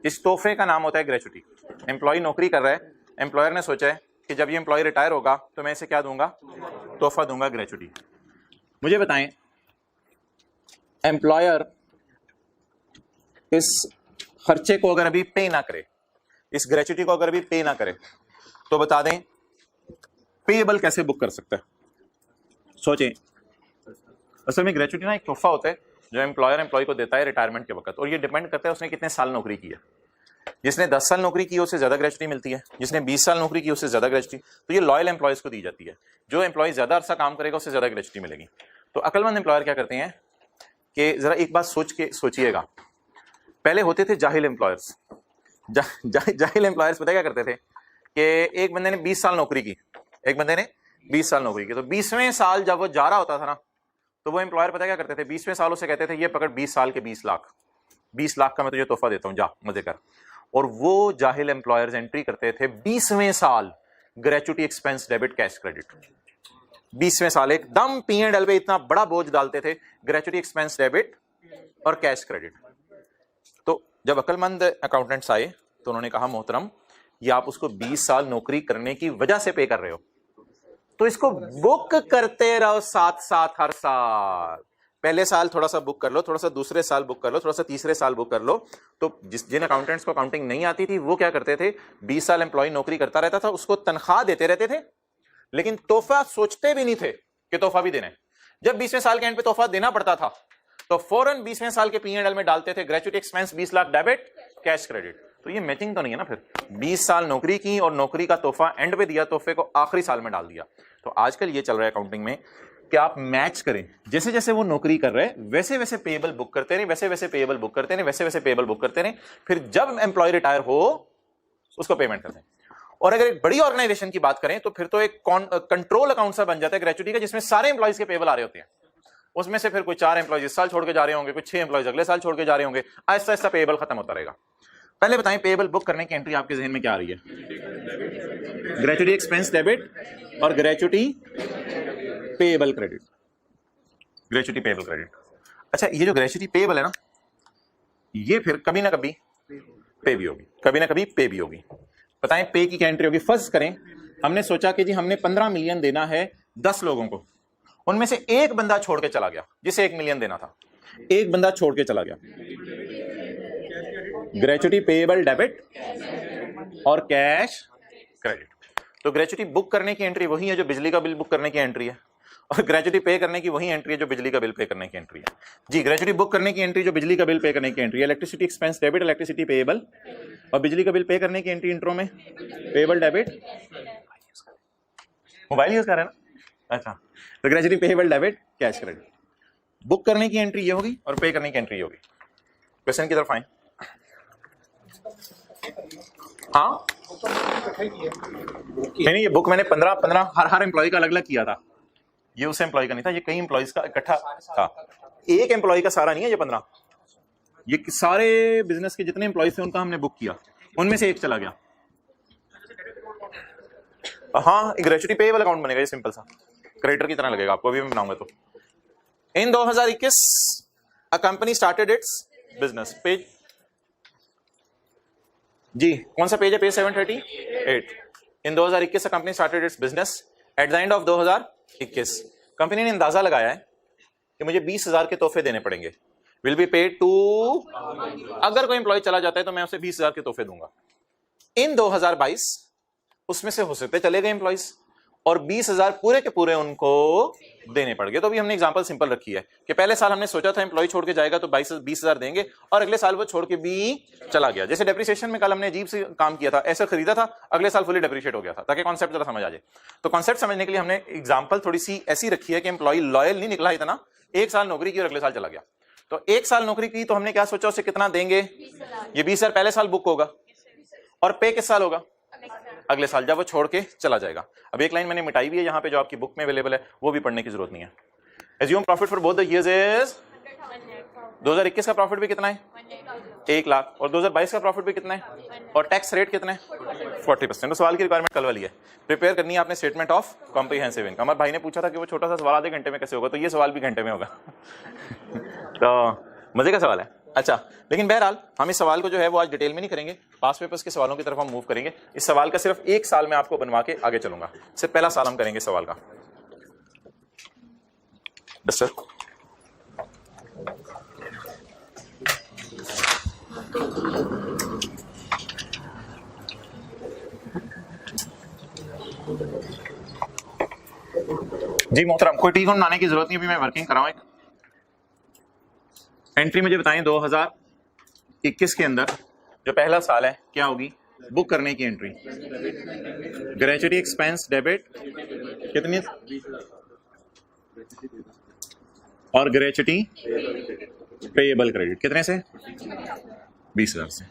इस तोहफे का नाम होता है ग्रेचुटी। एम्प्लॉय नौकरी कर रहा है, एम्प्लॉयर ने सोचा है कि जब ये एम्प्लॉय रिटायर होगा तो मैं इसे क्या दूंगा, तोहफा दूंगा, ग्रेचुटी। मुझे बताएं, एम्प्लॉयर इस खर्चे को अगर अभी पे ना करे, इस ग्रेचुटी को अगर अभी पे ना करे, तो बता दें पेएबल कैसे बुक कर सकता है? सोचें, असल में ग्रेचुटी ना एक तोहफा होता है जो एम्प्लॉयर एम्प्लॉय को देता है रिटायरमेंट के वक्त, और ये डिपेंड करता है उसने कितने साल नौकरी की है। जिसने 10 साल नौकरी की उससे ज्यादा ग्रेचुटी मिलती है, जिसने 20 साल नौकरी की उससे ज्यादा ग्रेचुटी। तो ये लॉयल एम्प्लॉयज को दी जाती है। जो एम्प्लॉय ज्यादा अरसा काम करेगा उससे ज्यादा ग्रेचुटी मिलेगी। तो अकलमंद एम्प्लॉयर क्या करते हैं कि जरा एक बात सोचिएगा, पहले होते थे जाहिल एम्प्लॉयर्स। जाहिल एम्प्लॉयर्स पता क्या करते थे कि एक बंदे ने 20 साल नौकरी की, एक बंदे ने 20 साल नौकरी की, तो 20वें साल जब वो जा रहा होता था ना, तो वो एम्प्लॉयर पता क्या करते थे, 20वें साल उसे कहते थे ये पकड़ 20 साल के 20 लाख, 20 लाख का मैं तुझे तोहफा देता हूं, जा मजे कर। और वो जाहिल एम्प्लॉयर्स एंट्री करते थे 20वें साल gratuity expense debit cash credit. 20वें साल एकदम P&L पे इतना बड़ा बोझ डालते थे, ग्रेचुटी एक्सपेंस डेबिट और कैश क्रेडिट। तो जब अकलमंद अकाउंटेंट्स आए तो उन्होंने कहा मोहतरम, ये आप उसको 20 साल नौकरी करने की वजह से पे कर रहे हो, तो इसको बुक करते रहो साथ साथ हर साल। पहले साल थोड़ा सा बुक कर लो, थोड़ा सा दूसरे साल बुक कर लो, थोड़ा सा तीसरे साल बुक कर लो। तो जिन अकाउंटेंट्स को अकाउंटिंग नहीं आती थी वो क्या करते थे, 20 साल एम्प्लॉय नौकरी करता रहता था, उसको तनख्वाह देते रहते थे, लेकिन तोहफा सोचते भी नहीं थे कि तोहफा भी देना है। जब 20वें साल के एंड पे तोहफा देना पड़ता था तो फौरन 20वें साल के P&L में डालते थे gratuity expense 20 lakh debit cash credit. तो ये मैचिंग तो नहीं है ना फिर, 20 साल नौकरी की और नौकरी का तोहफा एंड पे दिया, तोहफे को आखिरी साल में डाल दिया। तो आजकल ये चल रहा है अकाउंटिंग में कि आप मैच करें, जैसे जैसे वो नौकरी कर रहे हैं वैसे वैसे पेएबल बुक करते रहे, वैसे वैसे पेएबल बुक करते रहे, वैसे वैसे पेएबल बुक करते रहे, फिर जब एम्प्लॉय रिटायर हो उसको पेमेंट करते हैं। और अगर एक बड़ी ऑर्गेनाइजेशन की बात करें तो फिर तो एक कंट्रोल अकाउंट सा बन जाता है ग्रेचुटी का, जिसमें सारे एम्प्लॉयज के पेएबल आ रहे होते हैं। उसमें से फिर कोई 4 एम्प्लॉयज इस साल छोड़ के जा रहे होंगे, कुछ 6 एम्प्लॉयज अगले साल छोड़ के जा रहे होंगे, आहिस्ता आहिस्ता पेएबल खत्म होता रहेगा। पहले बताएं पेएबल बुक करने की एंट्री आपके जहन में क्या आ रही है? ग्रेचुटी एक्सपेंस डेबिट और gratuity payable credit. Gratuity payable credit. अच्छा, ये जो ग्रेचुटी पेएबल है ना, ये फिर कभी ना कभी पे भी होगी, कभी ना कभी पे भी होगी। बताएं पे की क्या एंट्री होगी? फर्ज करें हमने सोचा कि जी हमने 15 मिलियन देना है 10 लोगों को, उनमें से एक बंदा छोड़ के चला गया जिसे 1 मिलियन देना था, एक बंदा छोड़ के चला गया। ग्रेचुटी पेएबल डेबिट और कैश क्रेडिट। तो ग्रेचुटी बुक करने की एंट्री वही है जो बिजली का बिल बुक करने की एंट्री है, और ग्रेचुटी पे करने की वही एंट्री है जो बिजली का बिल पे करने की एंट्री है। जी, ग्रेचुटी बुक करने की एंट्री जो बिजली का बिल पे करने की एंट्री है, electricity expense debit, electricity payable, और बिजली का बिल पे करने की एंट्री इंट्रो में पेएबल डेबिट। मोबाइल यूज कर रहे हैं ना? अच्छा, तो gratuity payable debit cash credit. Book करने की एंट्री ये होगी और पे करने की एंट्री ये होगी। क्वेश्चन की तरफ आए। हाँ नहीं, ये बुक मैंने 15 हर एम्प्लॉय का अलग अलग किया था। ये उस एम्प्लॉय का नहीं था, ये कई एम्प्लॉयज का इकट्ठा था। एक एम्प्लॉय का सारा नहीं है ये 15, ये सारे बिजनेस के जितने एम्प्लॉयज थे उनका हमने बुक किया, उनमें से एक चला गया। हाँ, एक ग्रेचुटी पेएबल अकाउंट बनेगा, ये सिंपल सा क्रेडिटर की तरह लगेगा आपको, अभी मैं बनाऊंगा। तो in 2021 a company started its business. Page जी कौन सा पेज है? Page 738। In 2021 a company started its business. At the end of 2021 company ने अंदाजा लगाया है कि मुझे 20,000 के तोहफे देने पड़ेंगे। विल बी पेड टू, अगर कोई एम्प्लॉय चला जाता है तो मैं उसे 20,000 के तोहफे दूंगा। इन 2022 उसमें से हो सकते चले गए एम्प्लॉयज और 20,000 पूरे के पूरे उनको देने पड़ गए। तो अभी हमने एग्जांपल सिंपल रखी है कि पहले साल हमने सोचा था एम्प्लॉय छोड़ के जाएगा तो 20,000 देंगे, और अगले साल वो छोड़ के भी चला गया। जैसे डेप्रिसिएशन में कल हमने अजीब से काम किया था, ऐसा खरीदा था अगले साल फुली डेप्रिशिएट हो गया था, ताकि कॉन्सेप्ट जरा समझ आ जाए। तो कॉन्सेप्ट समझने के लिए हमने एग्जाम्पल थोड़ी सी ऐसी रखी है कि एम्प्लॉय लॉयल नहीं निकला इतना, 1 साल नौकरी की और अगले साल चला गया। तो 1 साल नौकरी की तो हमने क्या सोचा उसे कितना देंगे? ये 20,000 पहले साल बुक होगा, और पे किस साल होगा? अगले साल, जब वो छोड़ के चला जाएगा। अब एक लाइन मैंने मिटाई भी है यहाँ पे जो आपकी बुक में अवेलेबल है, वो भी पढ़ने की जरूरत नहीं है। Assume profit for both the years is 2021 का प्रॉफिट भी कितना है? 1 लाख, और 2022 का प्रॉफिट भी कितना है, और टैक्स रेट कितना है? 40%। तो सवाल की रिक्वायरमेंट कल वाली है, प्रिपेयर करनी है आपने स्टेटमेंट ऑफ कॉम्प्रिहेंसिव इनकम। हमारे भाई ने पूछा था कि वो छोटा सा सवाल आधे घंटे में कैसे होगा, तो ये सवाल भी घंटे में होगा। तो मजे का सवाल है। अच्छा, लेकिन बहरहाल हम इस सवाल को जो है वो आज डिटेल में नहीं करेंगे, पास पेपर्स के सवालों की तरफ हम मूव करेंगे। इस सवाल का सिर्फ एक साल में आपको बनवा के आगे चलूंगा। सिर्फ पहला साल हम करेंगे सवाल का। सर जी मोहतरम, कोई टी काउंट बनाने की जरूरत नहीं, अभी मैं वर्किंग कर रहा हूं। एक एंट्री मुझे बताएं 2021 के अंदर जो पहला साल है क्या होगी बुक करने की एंट्री? ग्रेचुटी एक्सपेंस डेबिट कितनी और ग्रेचुटी पेएबल क्रेडिट कितने से? 20,000 से।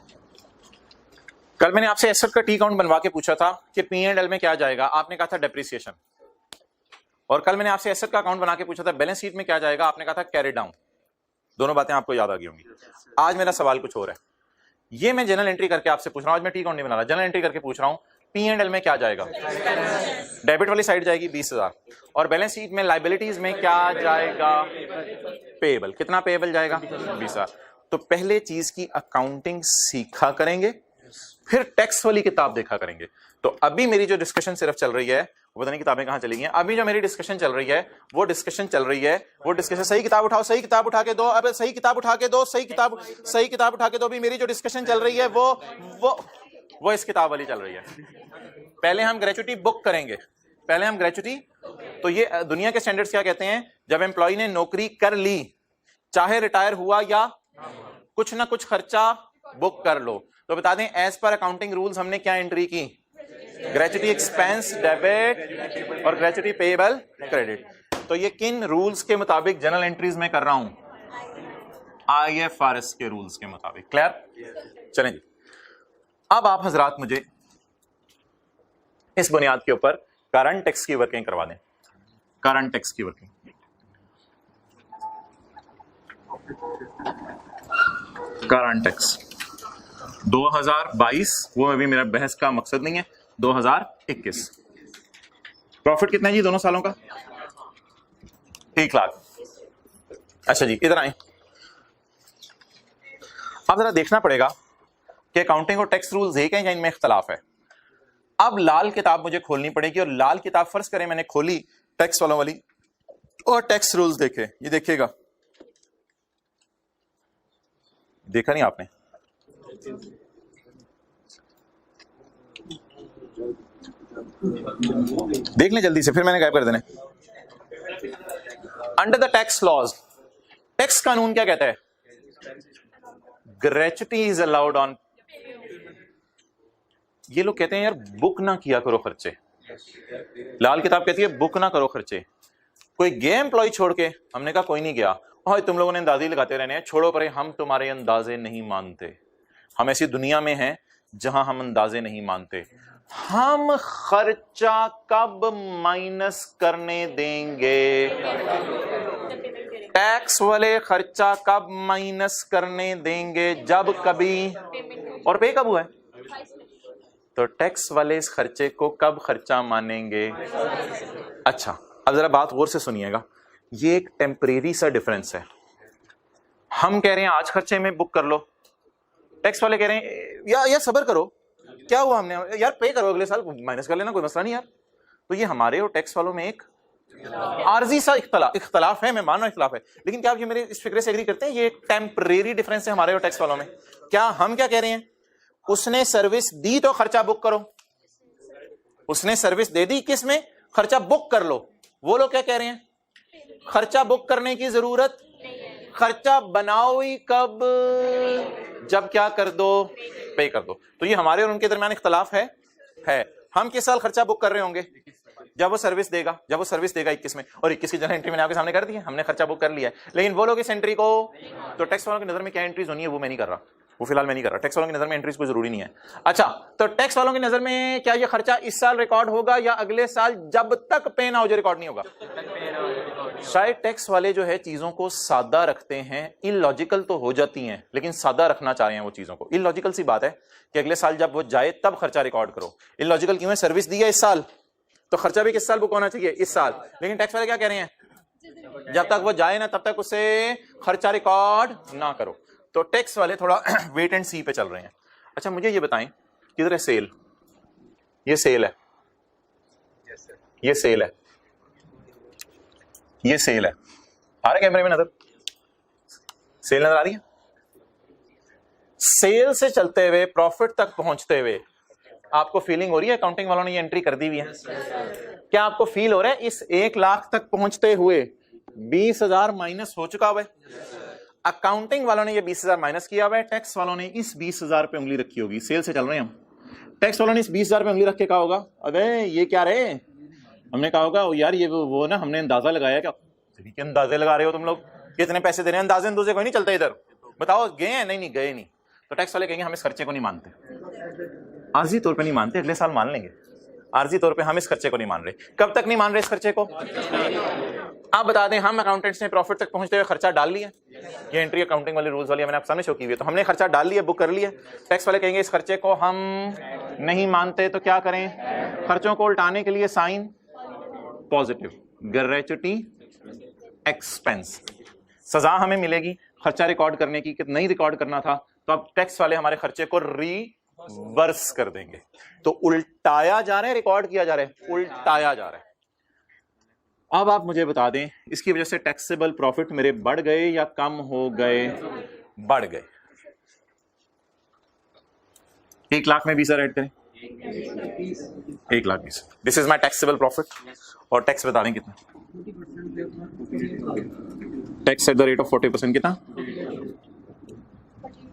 कल मैंने आपसे एसेट का टी काउंट बनवा के पूछा था कि P&L में क्या जाएगा, आपने कहा था डेप्रिसिएशन। और कल मैंने आपसे एसेट का अकाउंट बना के पूछा था बैलेंस शीट में क्या जाएगा, आपने कहा था कैरी डाउन। दोनों बातें आपको याद आ गई होंगी। आज मेरा सवाल कुछ और है, ये मैं जनरल एंट्री करके आपसे पूछ रहा हूं। आज मैं टी काउंट नहीं बना रहा, जनरल एंट्री करके पूछ रहा हूं P&L में क्या जाएगा? डेबिट वाली साइड जाएगी 20,000 और बैलेंस शीट में लाइबिलिटीज में क्या जाएगा? पेएबल। कितना पेएबल जाएगा? 20,000। तो पहले चीज की अकाउंटिंग सीखा करेंगे, फिर टैक्स वाली किताब देखा करेंगे। तो अभी मेरी जो डिस्कशन सिर्फ चल रही है, वो पता नहीं किताबें कहां चली गई हैं। अभी जो मेरी डिस्कशन चल रही है वो डिस्कशन सही किताब उठाओ, सही किताब उठा के दो, अब सही किताब उठा के दो, सही किताब उठा के दो। अभी मेरी जो डिस्कशन चल रही है वो इस किताब वाली चल रही है। पहले हम ग्रेचुटी बुक करेंगे, पहले हम ग्रेचुटी। तो ये दुनिया के स्टैंडर्ड्स क्या कहते हैं? जब एम्प्लॉय ने नौकरी कर ली, चाहे रिटायर हुआ या कुछ ना कुछ खर्चा बुक कर लो। तो बता दें एज पर अकाउंटिंग रूल्स हमने क्या एंट्री की? ग्रेचुटी एक्सपेंस डेबिट और ग्रेचुटी पेएबल क्रेडिट। तो ये किन रूल्स के मुताबिक जनरल एंट्रीज में कर रहा हूं? IFRS के रूल्स के मुताबिक। क्लियर? चलें जी, अब आप हजरात मुझे इस बुनियाद के ऊपर करंट टैक्स की वर्किंग करवा दें। करंट टैक्स की वर्किंग, करंट टैक्स 2022, वो अभी मेरा बहस का मकसद नहीं है। 2021 प्रॉफिट कितना है जी दोनों सालों का? 1 लाख। अच्छा जी, इधर आए। अब जरा देखना पड़ेगा कि अकाउंटिंग और टैक्स रूल्स एक हैं या इनमें इख्तलाफ है। अब लाल किताब मुझे खोलनी पड़ेगी और लाल किताब फर्ज करें मैंने खोली टैक्स वालों वाली और टैक्स रूल्स देखे। ये देखिएगा, देखा नहीं आपने? देख लें जल्दी से, फिर मैंने गायब कर देने। अंडर द टैक्स लॉज, टैक्स कानून क्या कहता है? Gratuity is allowed on. ये लोग कहते हैं यार बुक ना किया करो खर्चे। लाल किताब कहती है बुक ना करो खर्चे। कोई गया एम्प्लॉय छोड़ के? हमने कहा कोई नहीं गया। और तुम लोगों ने अंदाजे लगाते रहने हैं, छोड़ो परे, हम तुम्हारे अंदाजे नहीं मानते। हम ऐसी दुनिया में हैं जहां हम अंदाजे नहीं मानते। हम खर्चा कब माइनस करने देंगे? टैक्स वाले खर्चा कब माइनस करने देंगे? जब कभी। और पे कब हुआ है? तो टैक्स वाले इस खर्चे को कब खर्चा मानेंगे? अच्छा, अब जरा बात गौर से सुनिएगा, ये एक टेम्परेरी सा डिफरेंस है। हम कह रहे हैं आज खर्चे में बुक कर लो, टैक्स वाले कह रहे हैं यार सब्र करो, क्या हुआ, हमने यार पे करो, अगले साल माइनस कर लेना, कोई मसला नहीं यार। तो ये हमारे और टैक्स वालों में एक आर्जी सा इख्तलाफ है। मैं मान रहा हूं इख्तलाफ है, लेकिन क्या आप ये मेरे इस फिक्रे से एग्री करते हैं? ये एक टेम्परेरी डिफरेंस है हमारे और टैक्स वालों में। क्या हम क्या कह रहे हैं? उसने सर्विस दी तो खर्चा बुक करो। उसने सर्विस दे दी, किस में? खर्चा बुक कर लो। वो लोग क्या कह रहे हैं? खर्चा बुक करने की जरूरत, खर्चा बनाओ ही कब? जब क्या कर दो? पे कर दो। तो ये हमारे और उनके दरमियान इख्तलाफ है। हम किस साल खर्चा बुक कर रहे होंगे? जब वो सर्विस देगा। जब वो सर्विस देगा 21 में, और 21 की जनरल एंट्री मैंने आपके सामने कर दी है, हमने खर्चा बुक कर लिया है। लेकिन वो लोग इस एंट्री को, तो टैक्स वालों की नजर में क्या एंट्रीज होनी है वो मैं नहीं कर रहा, वो फिलहाल मैं नहीं कर रहा। टैक्स वालों की नजर में एंट्रीज कोई जरूरी नहीं है। अच्छा, तो टैक्स वालों की नजर में क्या ये खर्चा इस साल रिकॉर्ड होगा या अगले साल जब तक पे ना हो जाए रिकॉर्ड नहीं होगा? शायद टैक्स वाले जो है चीजों को सादा रखते हैं, इलॉजिकल तो हो जाती हैं लेकिन सादा रखना चाह रहे हैं वो चीजों को। इलॉजिकल सी बात है कि अगले साल जब वो जाए तब खर्चा रिकॉर्ड करो। इलॉजिकल क्यों है? सर्विस दी है इस साल तो खर्चा भी किस साल बुक होना चाहिए? इस साल। लेकिन टैक्स वाले क्या कह रहे हैं? जब तक वो जाए ना तब तक उसे खर्चा रिकॉर्ड ना करो। तो टैक्स वाले थोड़ा वेट एंड सी पे चल रहे हैं। अच्छा मुझे ये बताएं, किधर है सेल? ये सेल है, ये सेल है, ये सेल है। आ रहा कैमरे में नजर? सेल नजर आ रही है? सेल से चलते हुए प्रॉफिट तक पहुंचते हुए आपको फीलिंग हो रही है अकाउंटिंग वालों ने ये एंट्री कर दी हुई है? क्या आपको फील हो रहा है इस 1 लाख तक पहुंचते हुए 20,000 माइनस हो चुका हुआ है? अकाउंटिंग वालों ने ये 20,000 माइनस किया हुआ है, टैक्स वालों ने इस 20,000 पे उंगली रखी होगी। सेल से चल रहे हैं हम, टैक्स वालों ने इस 20,000 पे उंगली रख के कहा होगा अबे ये क्या रहे, हमने कहा होगा यार ये वो ना हमने अंदाजा लगाया। क्या के अंदाजे लगा रहे हो तुम लोग, कितने पैसे दे रहे हैं? अंदाजे अंदूजे कोई नहीं चलता इधर, बताओ गए हैं? नहीं गए नहीं। तो टैक्स वाले कहेंगे हम इस खर्चे को नहीं मानते, आर्जी तौर पे नहीं मानते, अगले साल मान लेंगे, आर्जी तौर पे हम इस खर्चे को नहीं मान रहे। कब तक नहीं मान रहे इस खर्चे को? आप बता दें हम अकाउंटेंट्स ने प्रॉफिट तक पहुंचते हुए खर्चा डाल लिया, ये एंट्री अकाउंटिंग वाले रूल्स वाली मैंने आप सामने शो की हुई है, तो हमने खर्चा डाल लिया, बुक कर लिया। टैक्स वाले कहेंगे इस खर्चे को हम नहीं मानते, तो क्या करें? खर्चों को उल्टाने के लिए साइन पॉजिटिव, ग्रेच्युटी एक्सपेंस। सजा हमें मिलेगी खर्चा रिकॉर्ड करने की कि नहीं रिकॉर्ड करना था, तो अब टैक्स वाले हमारे खर्चे को रिवर्स कर देंगे। तो उल्टाया जा रहा है, रिकॉर्ड किया जा रहा है, उल्टाया जा रहा है। अब आप मुझे बता दें इसकी वजह से टैक्सेबल प्रॉफिट मेरे बढ़ गए या कम हो गए? बढ़ गए। 1 लाख में 20,000 ऐड करें, 1,20,000। This is my taxable profit. और टैक्स बता दें कितना? Tax at the rate of 40% कितना?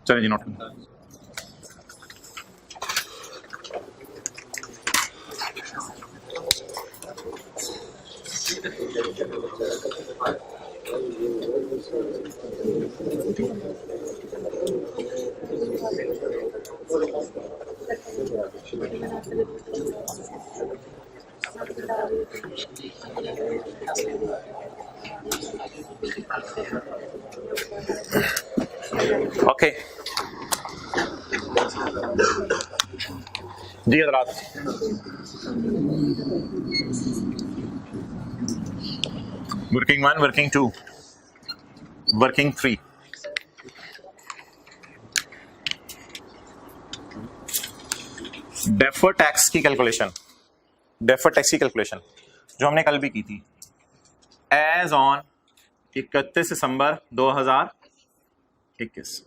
चलिए जी नोट। ओके जी हजरात, working 1, working 2, working 3। Defer tax की कैलकुलेशन, डेफर टैक्स की कैलकुलेशन जो हमने कल भी की थी, as on 31 December 2021।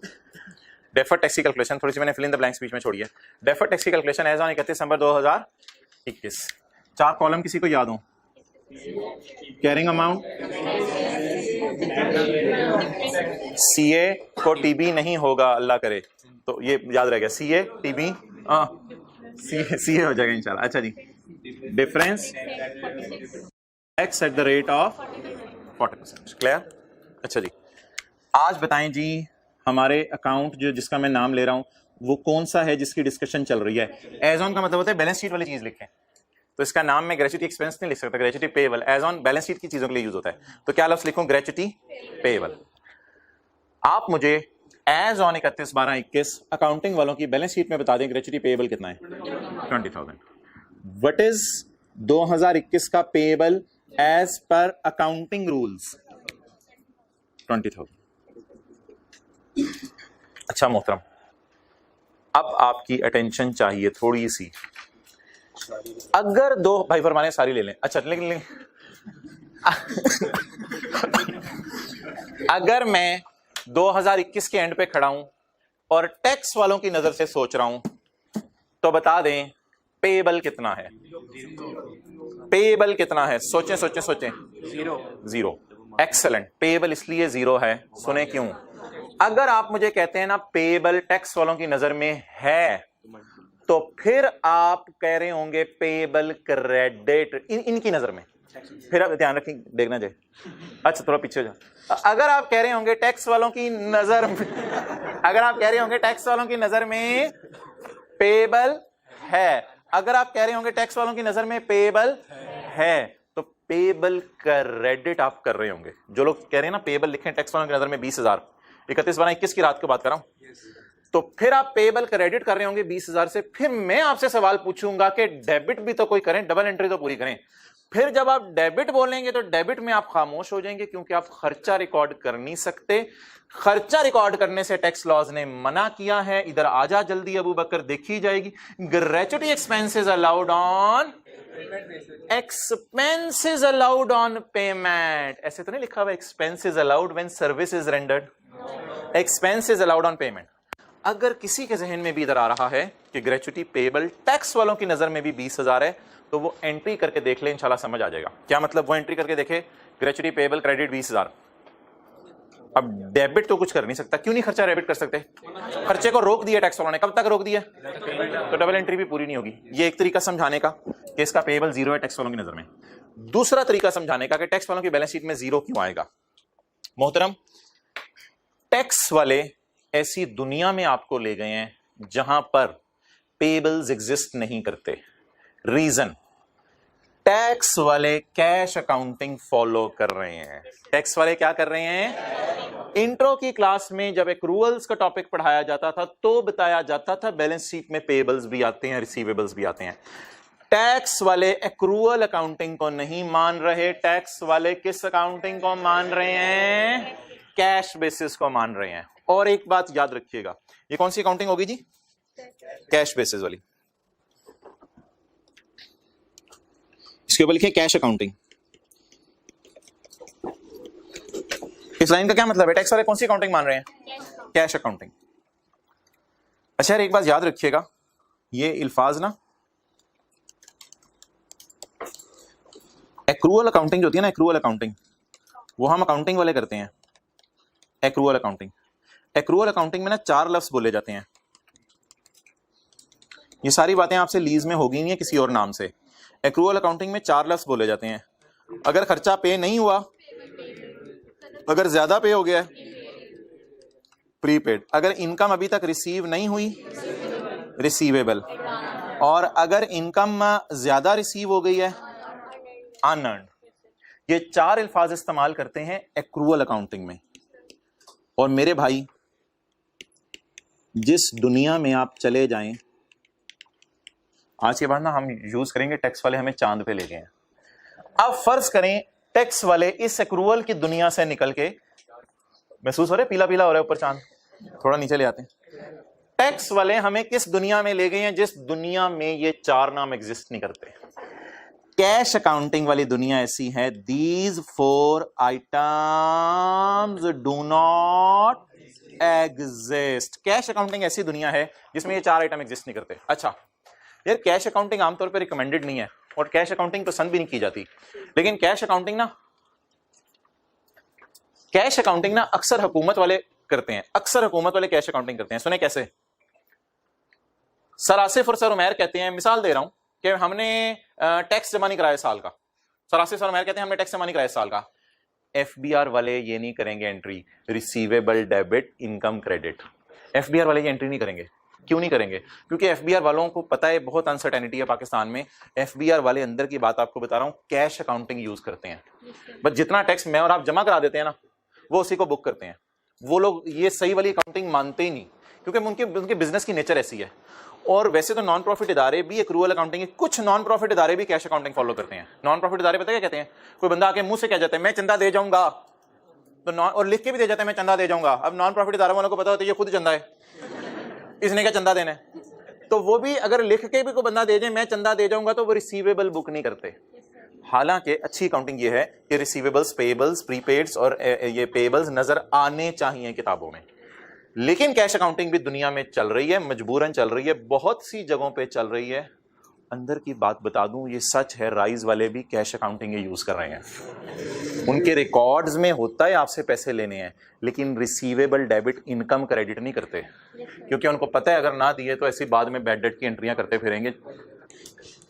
Defer tax की कैलकुलेशन थोड़ी सी मैंने फिल इन द ब्लैंक्स बीच में छोड़ी है। डेफर टैक्स की calculation as on 31 December 2021। 4 column किसी को याद हो? कैरिंग अमाउंट, सीए को टीबी नहीं होगा अल्लाह करे, तो ये याद रह गया, सीए टीबी सीए हो जाएगा इंशाल्लाह। अच्छा जी, difference tax at the rate of 40%। Clear? अच्छा जी, आज बताएं जी हमारे अकाउंट जो जिसका मैं नाम ले रहा हूं वो कौन सा है जिसकी डिस्कशन चल रही है? एज ऑन का मतलब होता है बैलेंस शीट वाली चीज लिखें, तो इसका नाम मैं ग्रेच्युटी एक्सपेंस नहीं लिख सकता, gratuity payable. As on balance sheet की चीजों के लिए यूज होता है, तो क्या लफ्ज लिखूं? Gratuity payable. आप मुझे एज ऑन 31/12/21 अकाउंटिंग वालों की बैलेंस शीट में बता दें ग्रेच्युटी पेएबल कितना है? 20,000। व्हाट इज 2021 का पेएबल एज पर अकाउंटिंग रूल्स? 20,000। अच्छा मोहतरम, अब आपकी अटेंशन चाहिए थोड़ी सी। अगर दो भाई फरमाने सारी ले लें, अच्छा लेकिन अगर मैं 2021 के एंड पे खड़ा हूं और टैक्स वालों की नजर से सोच रहा हूं, तो बता दें पेएबल कितना है? पेएबल कितना है? सोचें सोचें सोचें। जीरो। एक्सेलेंट। पेएबल इसलिए जीरो है, सुने क्यों? अगर आप मुझे कहते हैं ना पेएबल टैक्स वालों की नजर में है, तो फिर आप कह रहे होंगे पेएबल क्रेडिट इनकी नजर में। फिर आप ध्यान रखें, देखना चाहिए। अच्छा थोड़ा पीछे हो जाओ। अगर आप कह रहे होंगे टैक्स वालों की नजर में, अगर आप कह रहे होंगे टैक्स वालों की नजर में पेएबल है, अगर आप कह रहे होंगे टैक्स वालों की नजर में पेएबल है, तो पेएबल क्रेडिट आप कर रहे होंगे। जो लोग कह रहे हैं ना पेएबल लिखें टैक्स वालों की नजर में 20,000, 31/12/21 की रात की बात कर रहा हूं, तो फिर आप पेएबल क्रेडिट कर रहे होंगे 20,000 से। फिर मैं आपसे सवाल पूछूंगा कि डेबिट भी तो कोई करें, डबल एंट्री तो पूरी करें। फिर जब आप डेबिट बोलेंगे तो डेबिट में आप खामोश हो जाएंगे क्योंकि आप खर्चा रिकॉर्ड कर नहीं सकते। खर्चा रिकॉर्ड करने से टैक्स लॉज ने मना किया है। इधर आजा जल्दी अबू बकर, देखी जाएगी। Gratuity expenses allowed on expenses allowed on payment. ऐसे तो नहीं लिखा हुआ expenses allowed when service is rendered. Expenses allowed on payment. अगर किसी के जहन में भी इधर आ रहा है कि ग्रेचुटी पेबल टैक्स वालों की नजर में भी 20,000 है, तो वो एंट्री करके देख ले, इंशाल्लाह समझ आ जाएगा। क्या मतलब? वो एंट्री करके देखे ग्रेचुटी पेबल क्रेडिट 20,000। अब डेबिट तो कुछ कर नहीं सकता। क्यों नहीं खर्चा डेबिट कर सकते? खर्चे को रोक दिया टैक्स वालों ने। कब तक रोक दिया? तो डबल एंट्री भी पूरी नहीं होगी। ये एक तरीका समझाने का कि इसका पेबल जीरो है टैक्स वालों की नजर में। दूसरा तरीका समझाने का कि टैक्स वालों की बैलेंस शीट में जीरो क्यों आएगा। मोहतरम, टैक्स वाले ऐसी दुनिया में आपको ले गए हैं जहां पर पेबल्स एग्जिस्ट नहीं करते। रीजन, टैक्स वाले कैश अकाउंटिंग फॉलो कर रहे हैं। टैक्स वाले क्या कर रहे हैं? इंट्रो की क्लास में जब एक्रूअल्स का टॉपिक पढ़ाया जाता था तो बताया जाता था बैलेंस शीट में पेबल्स भी आते हैं, रिसीवेबल्स भी आते हैं। टैक्स वाले एक्रूअल अकाउंटिंग को नहीं मान रहे। टैक्स वाले किस अकाउंटिंग को मान रहे हैं? कैश बेसिस को मान रहे हैं। और एक बात याद रखिएगा, ये कौन सी अकाउंटिंग होगी जी? कैश बेसिस वाली। इसके ऊपर लिखिए कैश अकाउंटिंग। इस लाइन का क्या मतलब है? टैक्स वाले कौन सी अकाउंटिंग मान रहे हैं? Cash accounting. अच्छा यार, एक बात याद रखिएगा, ये अल्फाज ना, एक्रूअल अकाउंटिंग जो होती है ना, एक्रूअल अकाउंटिंग, वो हम अकाउंटिंग वाले करते हैं। एक्रूअल अकाउंटिंग, एक्रूअल अकाउंटिंग में ना 4 लफ्ज बोले जाते हैं। ये सारी बातें आपसे लीज में होगी नहीं है किसी और नाम से। एक्रूअल अकाउंटिंग में 4 लफ्ज बोले जाते हैं। अगर खर्चा पे नहीं हुआ, अगर ज्यादा पे हो गया प्रीपेड, अगर इनकम अभी तक रिसीव नहीं हुई रिसीवेबल, और अगर इनकम ज्यादा रिसीव हो गई है अनअर्न्ड। ये 4 अल्फाज इस्तेमाल करते हैं एक्रूअल अकाउंटिंग में। और मेरे भाई, जिस दुनिया में आप चले जाएं, आज के बाद ना हम यूज करेंगे टैक्स वाले हमें चांद पे ले गए हैं। अब फर्ज करें टैक्स वाले इस एक्रूअल की दुनिया से निकल के, महसूस हो रहा है पीला पीला हो रहा है ऊपर चांद, थोड़ा नीचे ले आते हैं। टैक्स वाले हमें किस दुनिया में ले गए हैं? जिस दुनिया में ये 4 नाम एग्जिस्ट नहीं करते। कैश अकाउंटिंग वाली दुनिया ऐसी है, these 4 items do not exist. Cash accounting ऐसी दुनिया है जिसमें ये 4 आइटम एग्जिस्ट नहीं करते। अच्छा यार, कैश अकाउंटिंग आमतौर पर रिकमेंडेड नहीं है और कैश अकाउंटिंग पसंद भी नहीं की जाती, लेकिन कैश अकाउंटिंग ना अक्सर हुकूमत वाले करते हैं। अक्सर हुकूमत वाले कैश अकाउंटिंग करते हैं। सुने कैसे? सर आसिफ और सर उमैर कहते हैं, मिसाल दे रहा हूं कि हमने टैक्स जमा नहीं कराया साल का। सर आसिफ सर उमैर कहते हैं हमने टैक्स जमा नहीं कराया साल का। एफबीआर वाले ये नहीं करेंगे entry, receivable debit income credit. FBR वाले ये एंट्री नहीं करेंगे। क्यों नहीं करेंगे? क्योंकि एफबीआर वालों को पता है बहुत अनसर्टेनिटी है पाकिस्तान में। एफबीआर वाले अंदर की बात आपको बता रहा हूं, कैश अकाउंटिंग यूज करते हैं। बस जितना टैक्स मैं और आप जमा करा देते हैं ना, वो उसी को बुक करते हैं। वो लोग ये सही वाली अकाउंटिंग मानते ही नहीं, क्योंकि उनके बिजनेस की नेचर ऐसी है। और वैसे तो नॉन प्रॉफिट इदारे भी एक्रूअल अकाउंटिंग, कुछ नॉन प्रॉफिट इदारे भी कैश अकाउंटिंग फॉलो करते हैं। नॉन प्रॉफिट इदारे पता क्या कहते हैं? कोई बंदा आके मुंह से कह जाता है मैं चंदा दे जाऊंगा, तो और लिख के भी दे जाता है मैं चंदा दे जाऊंगा। अब नॉन प्रॉफिट इदारों वालों को पता होता है ये खुद चंदा है, इसने क्या चंदा देना है, तो वो भी अगर लिख के भी कोई बंदा दे जाए मैं चंदा दे जाऊंगा, तो वो रिसीवेबल बुक नहीं करते। हालांकि अच्छी अकाउंटिंग ये है कि रिसीवेबल्स, पेबल्स, प्रीपेड्स और ये पेबल्स नजर आने चाहिए किताबों में। लेकिन कैश अकाउंटिंग भी दुनिया में चल रही है, मजबूरन चल रही है, बहुत सी जगहों पे चल रही है। अंदर की बात बता दूं, ये सच है, राइज वाले भी कैश अकाउंटिंग यूज कर रहे हैं। उनके रिकॉर्ड्स में होता है आपसे पैसे लेने हैं, लेकिन रिसीवेबल डेबिट इनकम क्रेडिट नहीं करते, क्योंकि उनको पता है अगर ना दिए तो ऐसी बाद में बैड डेट की एंट्रियां करते फिरेंगे।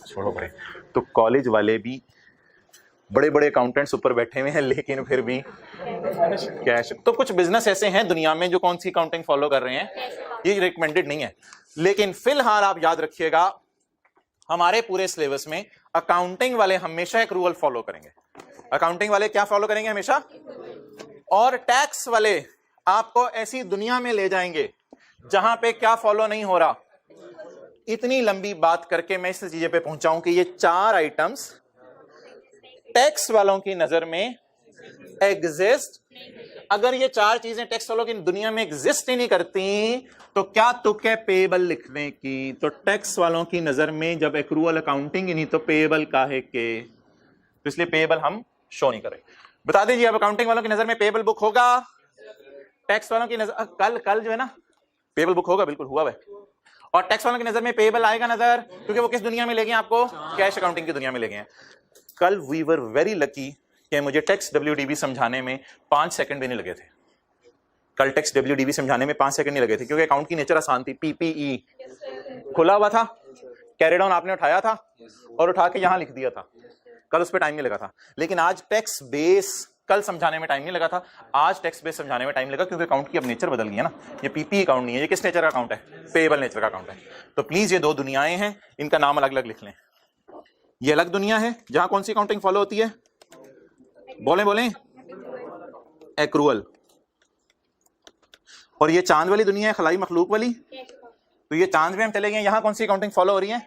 छोड़ो पड़े। तो कॉलेज वाले भी बड़े बड़े अकाउंटेंट्स ऊपर बैठे हुए हैं, लेकिन फिर भी कैश। तो कुछ बिजनेस ऐसे हैं दुनिया में जो कौन सी अकाउंटिंग फॉलो कर रहे हैं, ये रिकमेंडेड नहीं है। लेकिन फिलहाल आप याद रखिएगा, हमारे पूरे सिलेबस में अकाउंटिंग वाले हमेशा एक रूल फॉलो करेंगे। अकाउंटिंग वाले क्या फॉलो करेंगे? हमेशा। और टैक्स वाले आपको ऐसी दुनिया में ले जाएंगे जहां पे क्या फॉलो नहीं हो रहा। इतनी लंबी बात करके मैं इस चीज पे पहुंचाऊं कि ये 4 आइटम्स टैक्स वालों की नजर में एग्जिस्ट। अगर ये चार चीजें टैक्स वालों की दुनिया में एग्जिस्ट ही नहीं करती तो क्या तुक है पेएबल लिखने की? तो टैक्स वालों की नजर में जब एक्रूअल अकाउंटिंग ही नहीं तो पेएबल काहे के? तो इसलिए पेएबल हम शो नहीं करें। बता दीजिए अब अकाउंटिंग वालों की नजर में पेएबल बुक होगा? टैक्स वालों की नजर कल जो है ना पेएबल बुक होगा, बिल्कुल हुआ है। और टैक्स वालों की नजर में पेएबल आएगा नजर, क्योंकि वो किस दुनिया में ले गए आपको? कैश अकाउंटिंग की दुनिया में ले गए हैं। कल वी वर वेरी लकी कि मुझे टैक्स WDB समझाने में 5 सेकंड भी नहीं लगे थे। कल टैक्स WDB समझाने में 5 सेकंड नहीं लगे थे, क्योंकि अकाउंट की नेचर आसान थी। PPE खुला हुआ था, कैरी डाउन आपने उठाया था और उठा के यहां लिख दिया था। कल उस पर टाइम नहीं लगा था। लेकिन आज टैक्स बेस कल समझाने में टाइम नहीं लगा था, आज टैक्स बेस समझाने में टाइम लगा, क्योंकि अकाउंट की अब नेचर बदल गई है ना। ये PPE अकाउंट नहीं है, ये किस नेचर का अकाउंट है? पेएबल नेचर का अकाउंट है। तो प्लीज ये दो दुनियाएं हैं, इनका नाम अलग अलग लिख लें। ये अलग दुनिया है जहां कौन सी अकाउंटिंग फॉलो होती है? बोले एक्रूअल। और ये चांद वाली दुनिया है, खलाई मखलूक वाली। तो ये चांद में हम चले गए, यहां कौन सी अकाउंटिंग फॉलो हो रही है?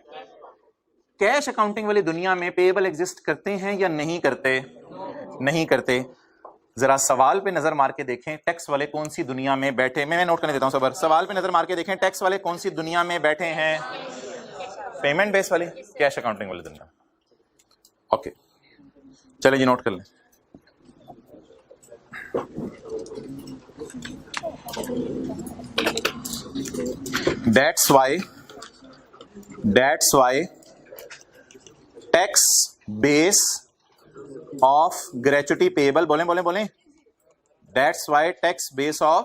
कैश अकाउंटिंग वाली दुनिया में पेएबल एग्जिस्ट करते हैं या नहीं करते? नहीं करते। जरा सवाल पे नजर मार के देखें, टैक्स वाले कौन सी दुनिया में बैठे? मैं नोट करने देता हूं सबर। सवाल पे नजर मार के देखें, टैक्स वाले कौन सी दुनिया में बैठे हैं? पेमेंट बेस वाली, कैश अकाउंटिंग वाली दुनिया। ओके, चले जी नोट कर लें। That's why tax base of gratuity payable, बोलें that's why tax base of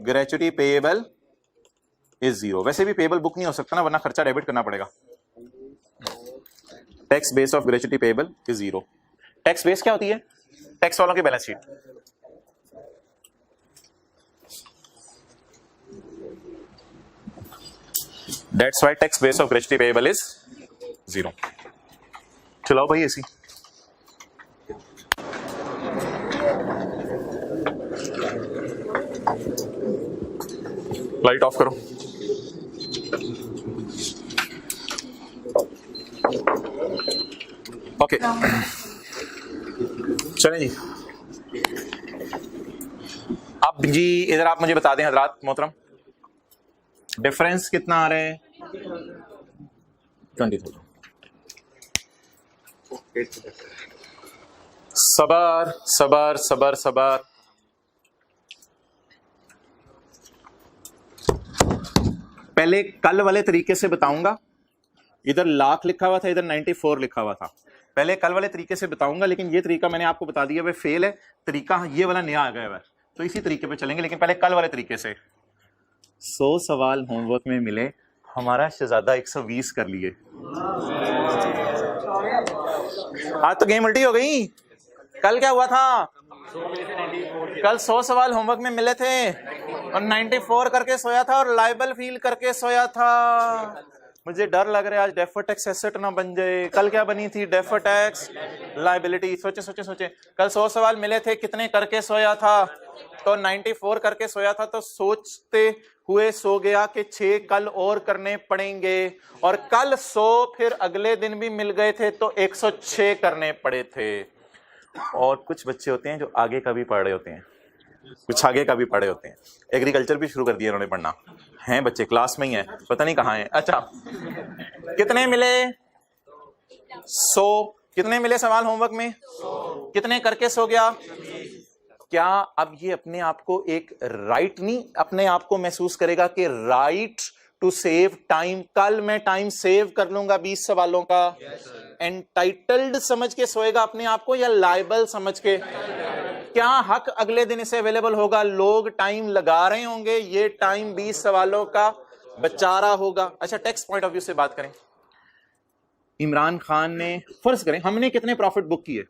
gratuity payable is 0। वैसे भी पेएबल बुक नहीं हो सकता ना, वरना खर्चा डेबिट करना पड़ेगा। Tax base of gratuity payable is 0। Tax base क्या होती है? टैक्स वालों की balance sheet. That's why tax base of gratuity payable is 0। चलाओ भाई ऐसी। लाइट ऑफ करो। ओके, चलें जी। अब जी इधर आप मुझे बता दें हजरात मोहतरम, डिफरेंस कितना आ रहा है? 20,000। सबर सबर सबर सबर। पहले कल वाले तरीके से बताऊंगा। इधर लाख लिखा हुआ था, इधर 94 लिखा हुआ था। पहले कल वाले तरीके से बताऊंगा, लेकिन ये तरीका मैंने आपको बता दिया वह फेल है। तरीका ये वाला नया आ गया है, तो इसी तरीके पे चलेंगे, लेकिन पहले कल वाले तरीके से। 100 सवाल होमवर्क में मिले, हमारा शहजादा 120 कर लिए। आज तो गेम उल्टी हो गई। कल क्या हुआ था? कल 100 सवाल होमवर्क में मिले थे और 94 करके सोया था और लाइबल फील करके सोया था। मुझे डर लग रहा है आज डेफर्ड टैक्स एसेट ना बन जाए। कल क्या बनी थी? Deferred tax liability. सोचे कल 100 सवाल मिले थे, कितने करके सोया था? तो 94 करके सोया था। तो सोचते हुए सो गया कि 6 कल और करने पड़ेंगे, और कल 100 फिर अगले दिन भी मिल गए थे तो 106 करने पड़े थे। और कुछ बच्चे होते हैं जो आगे का भी पढ़ रहे होते हैं, कुछ आगे का भी पढ़े होते हैं। एग्रीकल्चर भी शुरू कर दिया उन्होंने पढ़ना। हैं बच्चे क्लास में ही हैं, पता नहीं कहाँ हैं। अच्छा, कितने मिले? 100। कितने मिले सवाल होमवर्क में? कितने करके सो गया? क्या अब ये अपने आप को एक राइट नहीं अपने आप को महसूस करेगा कि राइट टू सेव टाइम? कल मैं टाइम सेव कर लूंगा 20 सवालों का। एंटाइटल्ड समझ के सोएगा अपने आप को या लायबल समझ के? क्या हक अगले दिन इसे अवेलेबल होगा? लोग टाइम लगा रहे होंगे, ये टाइम 20 सवालों का बचा रहा होगा। अच्छा, टैक्स पॉइंट ऑफ व्यू से बात करें। इमरान खान ने, फर्ज करें हमने कितने प्रॉफिट बुक किए?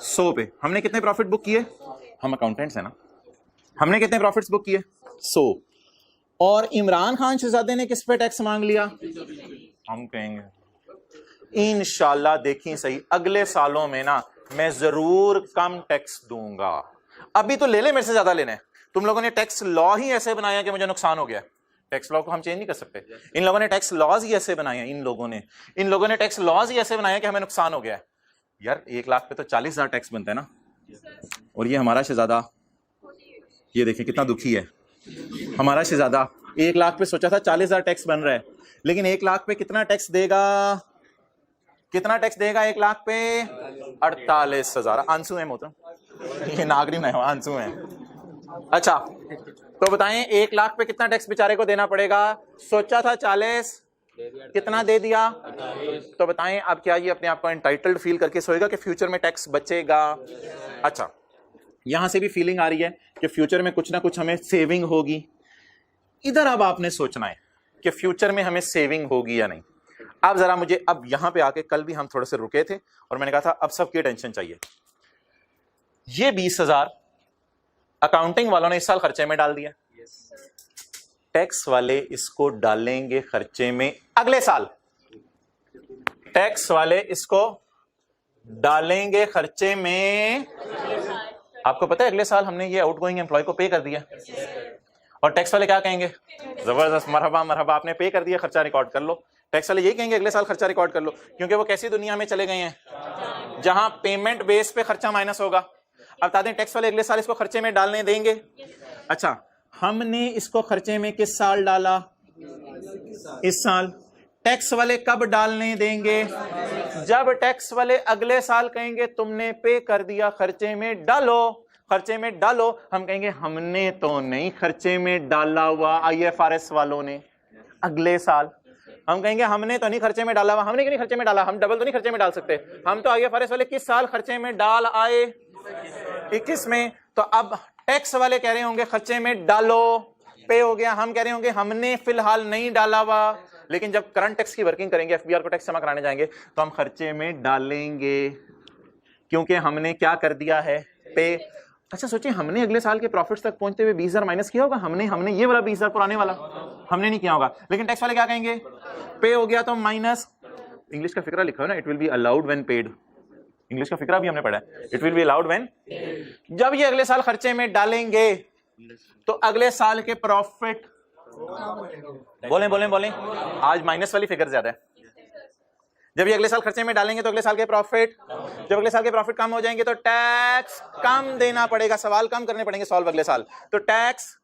100 पे। हमने कितने प्रॉफिट बुक किए? हम अकाउंटेंट्स हैं ना, हमने कितने प्रॉफिट्स बुक किए? 100। और इमरान खान शहजादे ने किस पे टैक्स मांग लिया? हम कहेंगे इंशाल्लाह देखिए सही, अगले सालों में ना मैं जरूर कम टैक्स दूंगा। अभी तो ले ले, मेरे से ज्यादा लेना है। तुम लोगों ने टैक्स लॉ ही ऐसे बनाया कि मुझे नुकसान हो गया। टैक्स लॉ को हम चेंज नहीं कर सकते। इन लोगों ने टैक्स लॉज ही ऐसे बनाए हैं, इन लोगों ने टैक्स लॉज ही ऐसे बनाया कि हमें नुकसान हो गया है। यार 1 लाख पे तो 40,000 टैक्स बनता है ना। और ये हमारा शहजादा, ये देखिए कितना दुखी है। हमारा शहजादा 1 लाख पे सोचा था 40,000 टैक्स बन रहा है, लेकिन 1 लाख पे कितना टैक्स देगा? कितना टैक्स देगा 1 लाख पे? 48,000। आंसू है मोहतरम, ये नागरिक है, आंसू है। अच्छा तो बताएं 1 लाख पे कितना टैक्स बेचारे को देना पड़ेगा? सोचा था 40, कितना दे दिया? तो बताएं अब क्या ये अपने आप को एंटाइटल्ड फील करके सोएगा कि फ्यूचर में टैक्स बचेगा? अच्छा, यहां से भी फीलिंग आ रही है कि फ्यूचर में कुछ ना कुछ हमें सेविंग होगी। इधर अब आपने सोचना है कि फ्यूचर में हमें सेविंग होगी या नहीं। अब जरा मुझे, अब यहां पे आके, कल भी हम थोड़े से रुके थे और मैंने कहा था अब सबकी टेंशन चाहिए। ये 20,000 अकाउंटिंग वालों ने इस साल खर्चे में डाल दिया, टैक्स वाले इसको डालेंगे खर्चे में अगले साल। टैक्स वाले इसको डालेंगे खर्चे में, आपको पता है अगले साल हमने ये आउटगोइंग एम्प्लॉय को पे कर दिया, और टैक्स वाले क्या कहेंगे? जबरदस्त, मरहबा मरहबा, आपने पे कर दिया, खर्चा रिकॉर्ड कर लो। टैक्स वाले यही कहेंगे अगले साल खर्चा रिकॉर्ड कर लो, क्योंकि वो कैसी दुनिया में चले गए हैं जहां पेमेंट बेस पे खर्चा माइनस होगा। अब बता दें टैक्स वाले अगले साल इसको खर्चे में डालने देंगे? अच्छा, हमने इसको खर्चे में किस साल डाला? इस साल। टैक्स वाले कब डालने देंगे? जब टैक्स वाले अगले साल कहेंगे तुमने पे कर दिया, खर्चे में डालो, खर्चे में डालो। हम कहेंगे हमने तो नहीं खर्चे में डाला हुआ, IFRS वालों ने अगले साल। हम कहेंगे हमने तो नहीं खर्चे में डाला हुआ। हमने क्यों नहीं खर्चे में डाला? हम डबल तो नहीं खर्चे में डाल सकते। हम तो IFRS वाले किस साल खर्चे में डाल आए? 21 में। तो अब टैक्स वाले कह रहे होंगे खर्चे में डालो, पे हो गया। हम कह रहे होंगे हमने फिलहाल नहीं डाला हुआ, लेकिन जब करंट टैक्स की वर्किंग करेंगे, FBR को टैक्स जमा कराने जाएंगे, तो हम खर्चे में डालेंगे, क्योंकि हमने क्या कर दिया है? पे। अच्छा सोचिए, हमने अगले साल के प्रॉफिट्स तक पहुंचते हुए 20,000 माइनस किया होगा? हमने ये वाला 20,000 पुराने वाला हमने नहीं किया होगा, लेकिन टैक्स वाले क्या कहेंगे? पे हो गया तो माइनस। इंग्लिश का फिक्रा लिखा है ना, it will be allowed when paid. English का फिक्रा भी हमने पढ़ा है, it will be allowed when. जब ये अगले साल खर्चे में डालेंगे तो अगले साल के प्रॉफिट, बोलें बोलें बोलें, आज माइनस वाली फिगर ज्यादा है। जब ये अगले साल खर्चे में डालेंगे तो अगले साल के प्रॉफिट, जब अगले साल के प्रॉफिट कम हो जाएंगे तो टैक्स कम देना पड़ेगा। सवाल कम करने पड़ेंगे सॉल्व अगले साल, तो टैक्स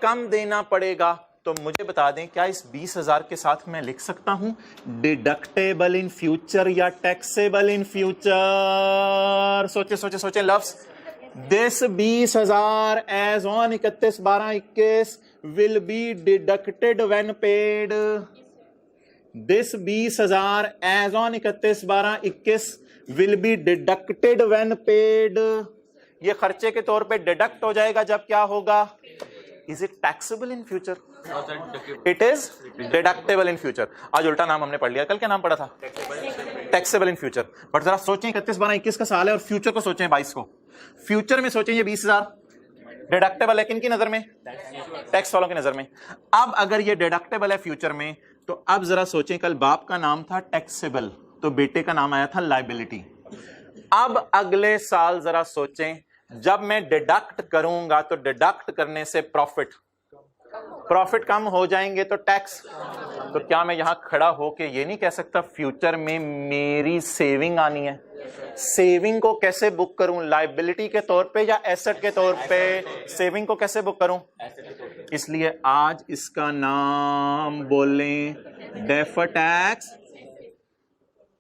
कम देना पड़ेगा। तो मुझे बता दें, क्या इस 20,000 के साथ मैं लिख सकता हूं डिडक्टेबल इन फ्यूचर या टैक्सेबल इन फ्यूचर? सोचे सोचे सोचे लफ्ज। This 20,000 as on 31/12/21 will be deducted when paid. This 20,000 as on 31/12/21 will be deducted when paid. ये खर्चे के तौर पे डिडक्ट हो जाएगा जब क्या होगा? Is it taxable in future? It is deductible in future. आज उल्टा नाम हमने पढ़ लिया, कल क्या नाम पढ़ा था? Taxable in future. बट जरा सोचें 31/12/21 का साल है और फ्यूचर को सोचें 22 को। फ्यूचर में सोचें ये 20,000 डिडक्टेबल है किन की नजर में? टैक्स वालों की नजर में। अब अगर ये डिडक्टेबल है फ्यूचर में, तो अब जरा सोचें, कल बाप का नाम था टैक्सेबल, तो बेटे का नाम आया था लायबिलिटी। अब अगले साल जरा सोचें, जब मैं डिडक्ट करूंगा तो डिडक्ट करने से प्रॉफिट कम हो जाएंगे तो टैक्स। तो क्या मैं यहां खड़ा होके ये नहीं कह सकता फ्यूचर में मेरी सेविंग आनी है? सेविंग को कैसे बुक करूं? लायबिलिटी के तौर पे या एसेट के तौर पे? सेविंग को कैसे बुक करूं? इसलिए आज इसका नाम बोलें डेफर टैक्स।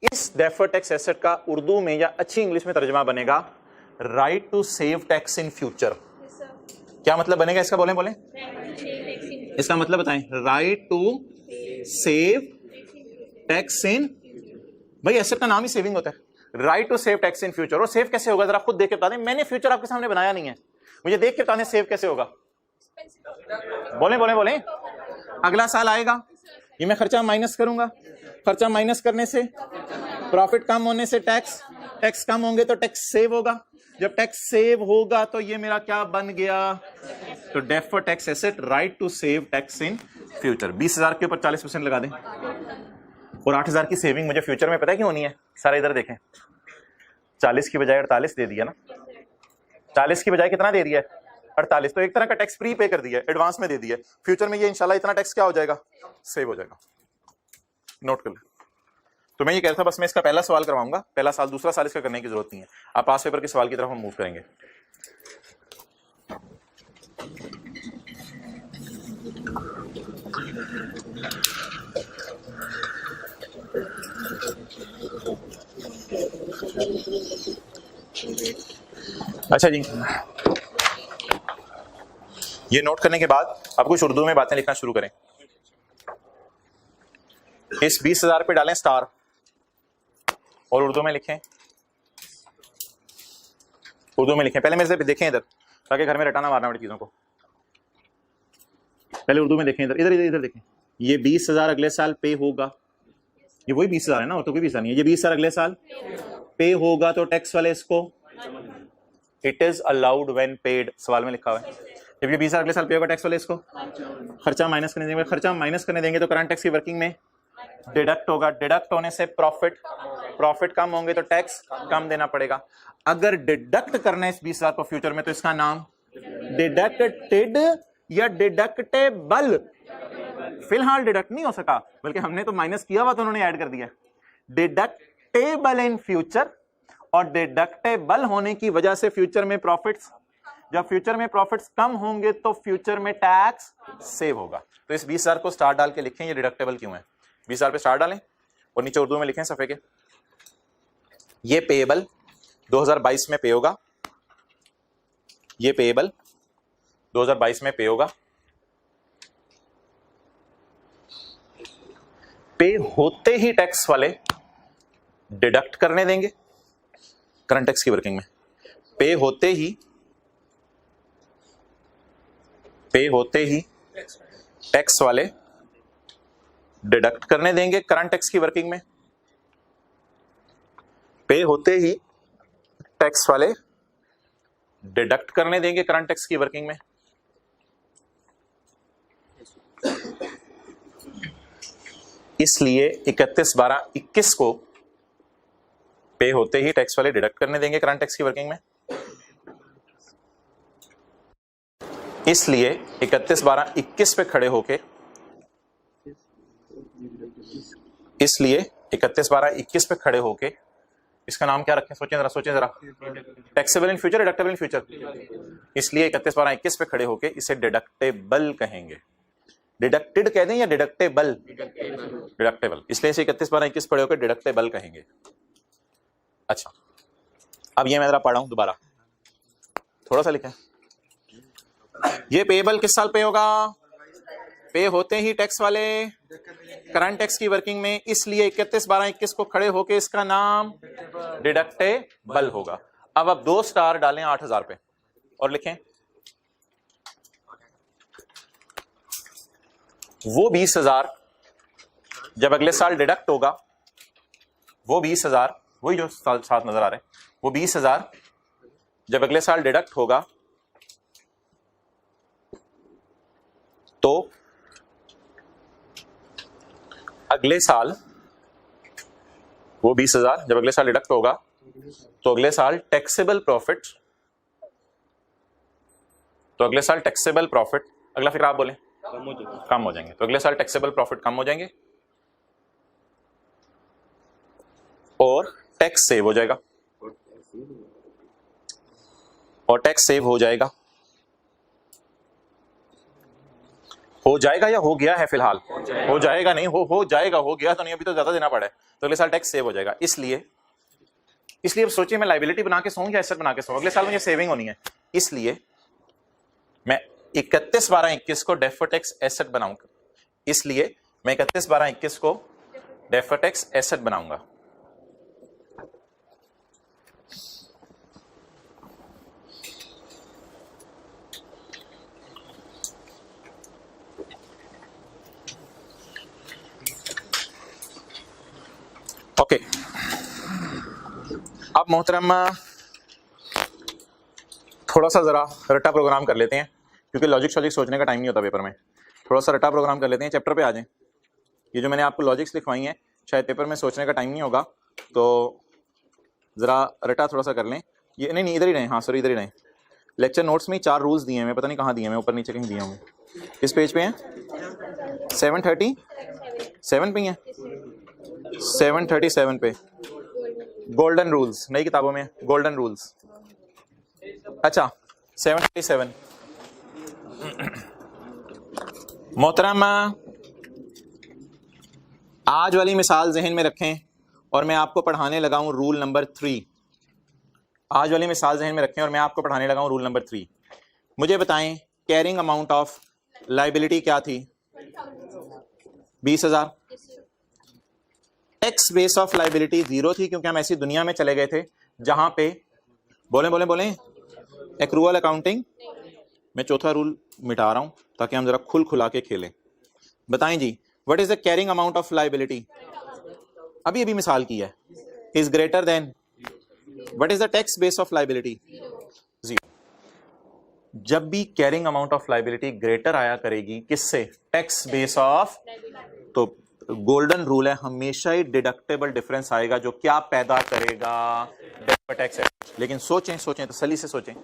इस डेफर टैक्स एसेट का उर्दू में या अच्छी इंग्लिश में तर्जुमा बनेगा right to save tax in future. क्या मतलब बनेगा इसका? बोलें बोलें, इसका मतलब बताएं। Right to save tax in, भाई एसेट का नाम ही सेविंग होता है। Right to save tax in future. और सेव कैसे होगा जरा खुद देख के बता दें। मैंने फ्यूचर आपके सामने बनाया नहीं है, मुझे देख के बता दें सेव कैसे होगा। बोलें बोलें बोलें। अगला साल आएगा, ये मैं खर्चा माइनस करूंगा, खर्चा माइनस करने से प्रॉफिट कम होने से टैक्स कम होंगे तो टैक्स सेव होगा। जब टैक्स सेव होगा तो ये मेरा क्या बन गया? तो deferred tax asset, right to save tax in future. 20,000 के ऊपर 40% लगा दें और 8,000 की सेविंग मुझे फ्यूचर में पता है क्यों होनी है? सारा इधर देखें, 40 की बजाय 48 दे दिया ना। 40 की बजाय कितना दे दिया? 48। तो एक तरह का टैक्स प्री पे कर दिया, एडवांस में दे दिया। फ्यूचर में ये इंशाल्लाह इतना टैक्स क्या हो जाएगा? सेव हो जाएगा। नोट कर ले। तो मैं ये कह रहा था बस मैं इसका पहला सवाल करवाऊंगा, पहला साल, दूसरा साल इसका करने की जरूरत नहीं है। अब पास पेपर के सवाल की तरफ हम मूव करेंगे। अच्छा जी, ये नोट करने के बाद अब कुछ उर्दू में बातें लिखना शुरू करें। इस 20,000 पे डालें स्टार और उर्दू में लिखें, उर्दू में लिखें। पहले मेरे से देखें इधर, ताकि घर में रटाना मारना पड़े चीजों को। पहले उर्दू में देखें, इधर इधर इधर देखें। ये 20,000 अगले साल पे होगा, ये वही 20,000 है ना, और तो कोई 20,000 नहीं है। ये 20,000 अगले साल पे होगा, तो टैक्स वाले इसको it is allowed when paid, सवाल में लिखा हुआ है। जब ये 20,000 अगले साल पे होगा, टैक्स वाले इसको खर्चा माइनस करने देंगे। खर्चा माइनस करने देंगे तो करंट टैक्स की वर्किंग में डिडक्ट होगा। डिडक्ट होने से प्रॉफिट कम होंगे तो टैक्स कम देना पड़ेगा। अगर डिडक्ट करना है इस 20,000 को फ्यूचर में, तो इसका नाम डिडक्टेड या डिडक्टेबल। फिलहाल डिडक्ट नहीं हो सका, बल्कि हमने तो माइनस किया हुआ तो उन्होंने ऐड कर दिया। डिडक्टेबल इन फ्यूचर, और डिडक्टेबल होने की वजह से फ्यूचर में प्रॉफिट्स, जब फ्यूचर में प्रॉफिट्स कम होंगे तो फ्यूचर में टैक्स सेव होगा। तो इस 20,000 को स्टार डाल के लिखें ये डिडक्टेबल क्यों है। 20,000 पे स्टार डालें और नीचे उर्दू में लिखें सफे के, ये पेएबल 2022 में पे होगा, ये पेएबल 2022 में पे होगा। पे होते ही टैक्स वाले डिडक्ट करने देंगे करंट टैक्स की वर्किंग में। पे होते ही टैक्स वाले डिडक्ट करने देंगे करंट टैक्स की वर्किंग में। पे होते ही टैक्स वाले डिडक्ट करने देंगे करंट टैक्स की वर्किंग में। इसलिए 31/12/21 को पे होते ही टैक्स वाले डिडक्ट करने देंगे करंट टैक्स की वर्किंग में। इसलिए 31/12/21 पे खड़े होके, इसलिए 31/12/21 पे खड़े होके इसका नाम क्या रखें, सोचें जरा। Taxable in future, deductible in future. इसलिए 31/12/21 पे खड़े होके इसे डिडक्टेबल कहेंगे। डिडक्टेड कह दें या डिडक्टेबल? डिडक्टेबल। इसलिए इसे 31/12/21 खड़े होकर डिडक्टेबल कहेंगे। अच्छा, अब ये मैं जरा पढ़ा हूं दोबारा, थोड़ा सा लिखें। ये पेएबल किस साल पे होगा? पे होते ही टैक्स वाले करंट टैक्स की वर्किंग में। इसलिए 31/12/21 को खड़े होके इसका नाम डिडक्टेबल होगा। अब आप 2 स्टार डालें 8,000 पे और लिखें वो 20,000 जब अगले साल डिडक्ट होगा, वो 20,000 वही जो साथ नजर आ रहे हैं, वो 20,000 जब अगले साल डिडक्ट होगा तो अगले साल, वो 20,000 जब अगले साल डिडक्ट होगा तो अगले साल टैक्सेबल प्रॉफिट, अगला फिर आप बोलें कम हो जाएंगे। तो अगले साल टैक्सेबल प्रॉफिट कम हो जाएंगे और टैक्स सेव हो जाएगा, हो जाएगा या हो गया है फिलहाल? हो जाएगा नहीं, हो जाएगा, हो गया तो नहीं, अभी तो ज्यादा देना पड़ा है। तो अगले साल टैक्स सेव हो जाएगा। इसलिए अब सोचिए मैं लायबिलिटी बना के सोऊं या एसेट बना के सोऊं? अगले साल मुझे सेविंग होनी है, इसलिए मैं 31/12/21 को डेफर्ड टैक्स एसेट बनाऊंगा। इसलिए मैं 31/12/21 को डेफर्ड टैक्स एसेट बनाऊंगा। ओके, अब मोहतरम थोड़ा सा जरा रट्टा प्रोग्राम कर लेते हैं, क्योंकि लॉजिक सोचने का टाइम नहीं होता पेपर में। थोड़ा सा रट्टा प्रोग्राम कर लेते हैं, चैप्टर पे आ जाएं। ये जो मैंने आपको लॉजिक्स लिखवाई हैं, शायद पेपर में सोचने का टाइम नहीं होगा, तो जरा रट्टा थोड़ा सा कर लें। ये नहीं इधर ही रहें, हाँ सॉरी इधर ही रहें। लेक्चर नोट्स में 4 रूल्स दिए हैं, मैं पता नहीं कहाँ दिए हैं, मैं ऊपर नीचे कहीं दिया हूँ। इस पेज पे हैं 7:30 7 पे हैं। 737 पे गोल्डन रूल्स, नई किताबों में गोल्डन रूल्स। अच्छा 737 मोहतरमा, आज वाली मिसाल जहन में रखें और मैं आपको पढ़ाने लगा हूं रूल नंबर 3। आज वाली मिसाल जहन में रखें और मैं आपको पढ़ाने लगा हूं रूल नंबर 3। मुझे बताएं कैरिंग अमाउंट ऑफ लाइबिलिटी क्या थी? 20,000। टैक्स बेस ऑफ लाइबिलिटी 0 थी क्योंकि हम ऐसी दुनिया में चले गए थे जहां पे बोले एक्रूअल अकाउंटिंग। मैं चौथा रूल मिटा रहा हूं ताकि हम जरा खुल खुला के खेलें। बताएं जी, what is the carrying amount of liability? अभी अभी मिसाल की है, is greater than. What is the tax base of liability? 0। जब भी carrying amount of liability greater आया करेगी किससे? Tax base of. तो गोल्डन रूल है, हमेशा ही डिडक्टेबल डिफरेंस आएगा जो क्या पैदा करेगा? Deferred tax. लेकिन सोचें तसल्ली से सोचें,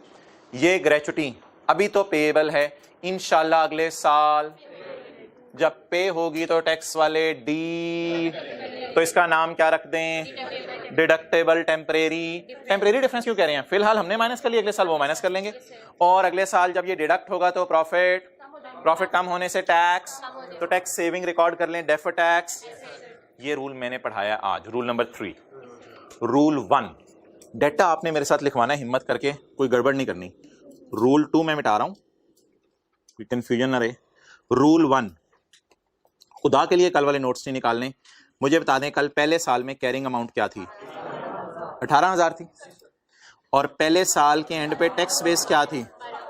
ये ग्रेचुटी अभी तो पेएबल है, इंशाल्लाह अगले साल जब पे होगी तो टैक्स वाले डी, तो इसका नाम क्या रख दें? Deductible temporary. टेम्परेरी डिफरेंस क्यों कह रहे हैं? फिलहाल हमने माइनस कर लिया, अगले साल वो माइनस कर लेंगे, और अगले साल जब ये डिडक्ट होगा तो प्रॉफिट कम होने से टैक्स, तो टैक्स सेविंग रिकॉर्ड कर लें, डेफर्ड टैक्स। ये रूल मैंने पढ़ाया आज, रूल नंबर 3। रूल 1 डेटा आपने मेरे साथ लिखवाना है हिम्मत करके, कोई गड़बड़ नहीं करनी। रूल 2 मैं मिटा रहा हूं, कोई कंफ्यूजन ना रहे। रूल 1, खुदा के लिए कल वाले नोट्स नहीं निकालने, मुझे बता दें कल पहले साल में कैरिंग अमाउंट क्या थी? 18,000 थी, और पहले साल के एंड पे टैक्स बेस क्या थी?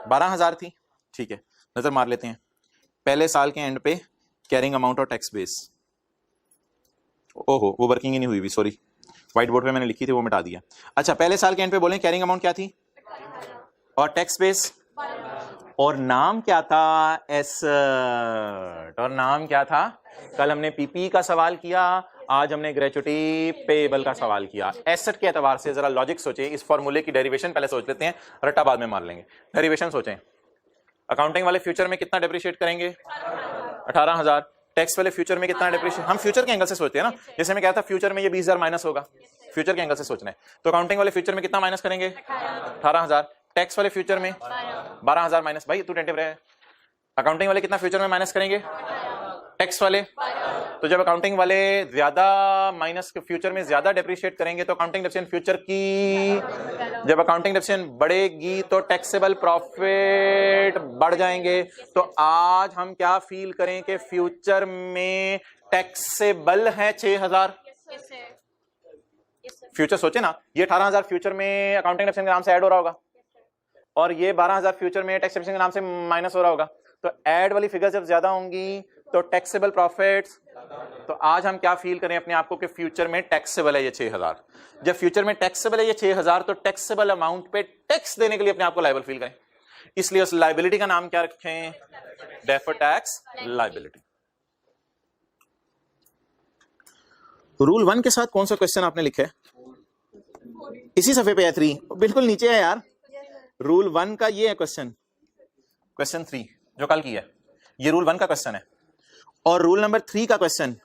12,000 थी। ठीक है, नजर मार लेते हैं पहले साल के एंड पे कैरिंग अमाउंट और टैक्स बेस। ओहो, वो वर्किंग ही नहीं हुई भी, सॉरी, व्हाइट बोर्ड पे मैंने लिखी थी वो मिटा दिया। अच्छा, पहले साल के एंड पे बोलें कैरिंग अमाउंट क्या थी और टैक्स बेस, और नाम क्या था? एसेट। और नाम क्या था? कल हमने पीपी का सवाल किया, आज हमने ग्रेचुटी पेएबल का सवाल किया। एसेट के एतबार से जरा लॉजिक सोचें, इस फॉर्मूले की डेरिवेशन पहले सोच लेते हैं, रट्टा बाद में मार लेंगे। डेरिवेशन सोचें, अकाउंटिंग वाले फ्यूचर में कितना डिप्रिशिएट करेंगे? 18,000। टैक्स वाले फ्यूचर में कितना डिप्रिशिएट? हम फ्यूचर के एंगल से सोचते हैं ना, जैसे मैं कहता फ्यूचर में ये 20,000 माइनस होगा, फ्यूचर के एंगल से सोचना है। तो अकाउंटिंग वाले फ्यूचर में कितना माइनस करेंगे? 18,000। टैक्स वाले फ्यूचर में 12,000 माइनस। भाई तू टेंटिव रहे, अकाउंटिंग वाले कितना फ्यूचर में माइनस करेंगे? टैक्स वाले। तो जब अकाउंटिंग वाले ज्यादा माइनस के फ्यूचर में ज्यादा डेप्रिशिएट करेंगे तो अकाउंटिंग डेप्रिसिएशन फ्यूचर की, जब अकाउंटिंग डेप्रिसिएशन बढ़ेगी तो टैक्सेबल प्रॉफिट बढ़ जाएंगे। तो आज हम क्या फील करें कि फ्यूचर में टैक्सेबल है 6,000। फ्यूचर सोचे ना, ये 18,000 फ्यूचर में अकाउंटिंग डेप्रिसिएशन के नाम से ऐड हो रहा होगा, और ये 12,000 फ्यूचर में टैक्स डेप्रिसिएशन के नाम से माइनस हो रहा होगा। तो ऐड वाली फिगर जब ज्यादा होंगी तो टैक्सेबल प्रॉफिट्स। तो आज हम क्या फील करें अपने आप को कि फ्यूचर में टैक्सेबल है ये 6,000। जब फ्यूचर में टैक्सेबल है ये 6,000 तो टैक्सेबल अमाउंट पे टैक्स देने के लिए अपने आप को लायबल फील करें, इसलिए उस लायबिलिटी का नाम क्या रखें? Deferred tax liability. रूल 1 के साथ कौन सा क्वेश्चन आपने लिखा है? इसी सफे पे है 3, बिल्कुल नीचे है यार। रूल 1 का ये है क्वेश्चन 3 जो कल की है, ये रूल 1 का क्वेश्चन है। और रूल नंबर 3 का क्वेश्चन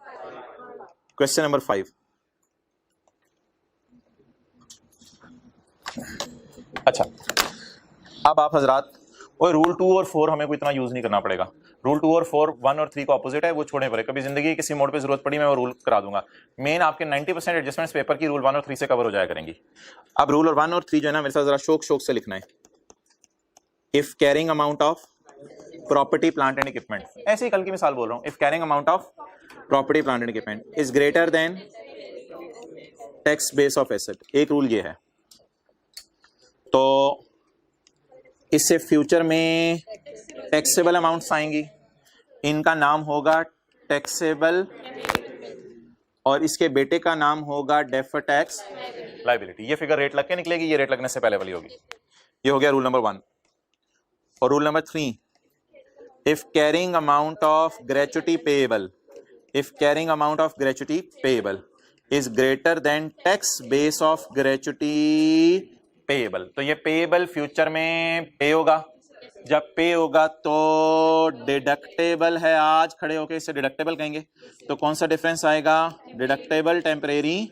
नंबर 5। अच्छा, अब आप हजरात, और रूल 2 और 4 हमें कोई इतना यूज नहीं करना पड़ेगा। रूल 2 और 4 1 और 3 का ऑपोजिट है, वो छोड़ने पड़े। कभी जिंदगी किसी मोड पे जरूरत पड़ी मैं वो रूल करा दूंगा। मेन आपके 90% एडजस्टमेंट्स पेपर की रूल 1 और 3 से कवर हो जाया करेंगी। अब रूल 1 और 3 जो है ना, मेरे साथ जरा शौक से लिखना है। If carrying amount of property plant and equipment, ऐसे ही कल की मिसाल बोल रहा हूं, if carrying amount of property plant and equipment is greater then tax base of asset, एक रूल ये है। तो इससे फ्यूचर में टैक्सेबल अमाउंट्स आएंगी, इनका नाम होगा टैक्सेबल, और इसके बेटे का नाम होगा डेफर्ड टैक्स लायबिलिटी। ये फिगर रेट लग के निकलेगी, ये रेट लगने से पहले वाली होगी। ये हो गया रूल नंबर 1। और rule number 3, if carrying amount of gratuity payable is greater than tax base of gratuity payable, तो ये पेएबल फ्यूचर में पे होगा, जब पे होगा तो डिडक्टेबल है, आज खड़े होके इसे डिडक्टेबल कहेंगे, तो कौन सा डिफरेंस आएगा? डिडक्टेबल टेम्परेरी,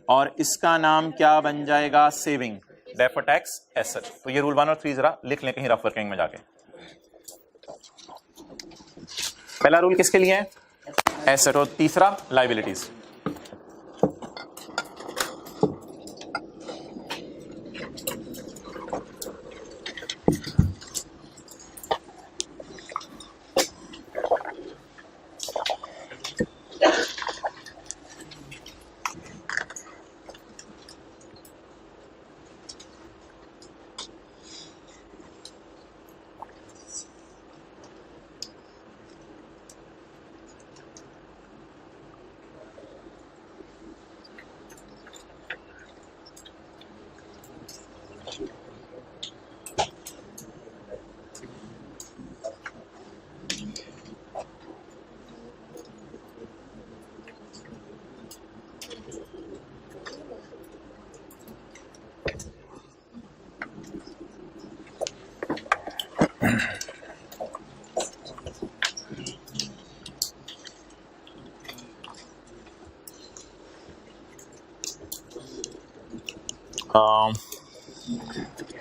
और इसका नाम क्या बन जाएगा? Saving, deferred tax asset. तो ये रूल 1 और 3 जरा लिख लें कहीं रफ वर्किंग में जाके। पहला रूल किसके लिए है? एसेट, और तीसरा लाइबिलिटीज।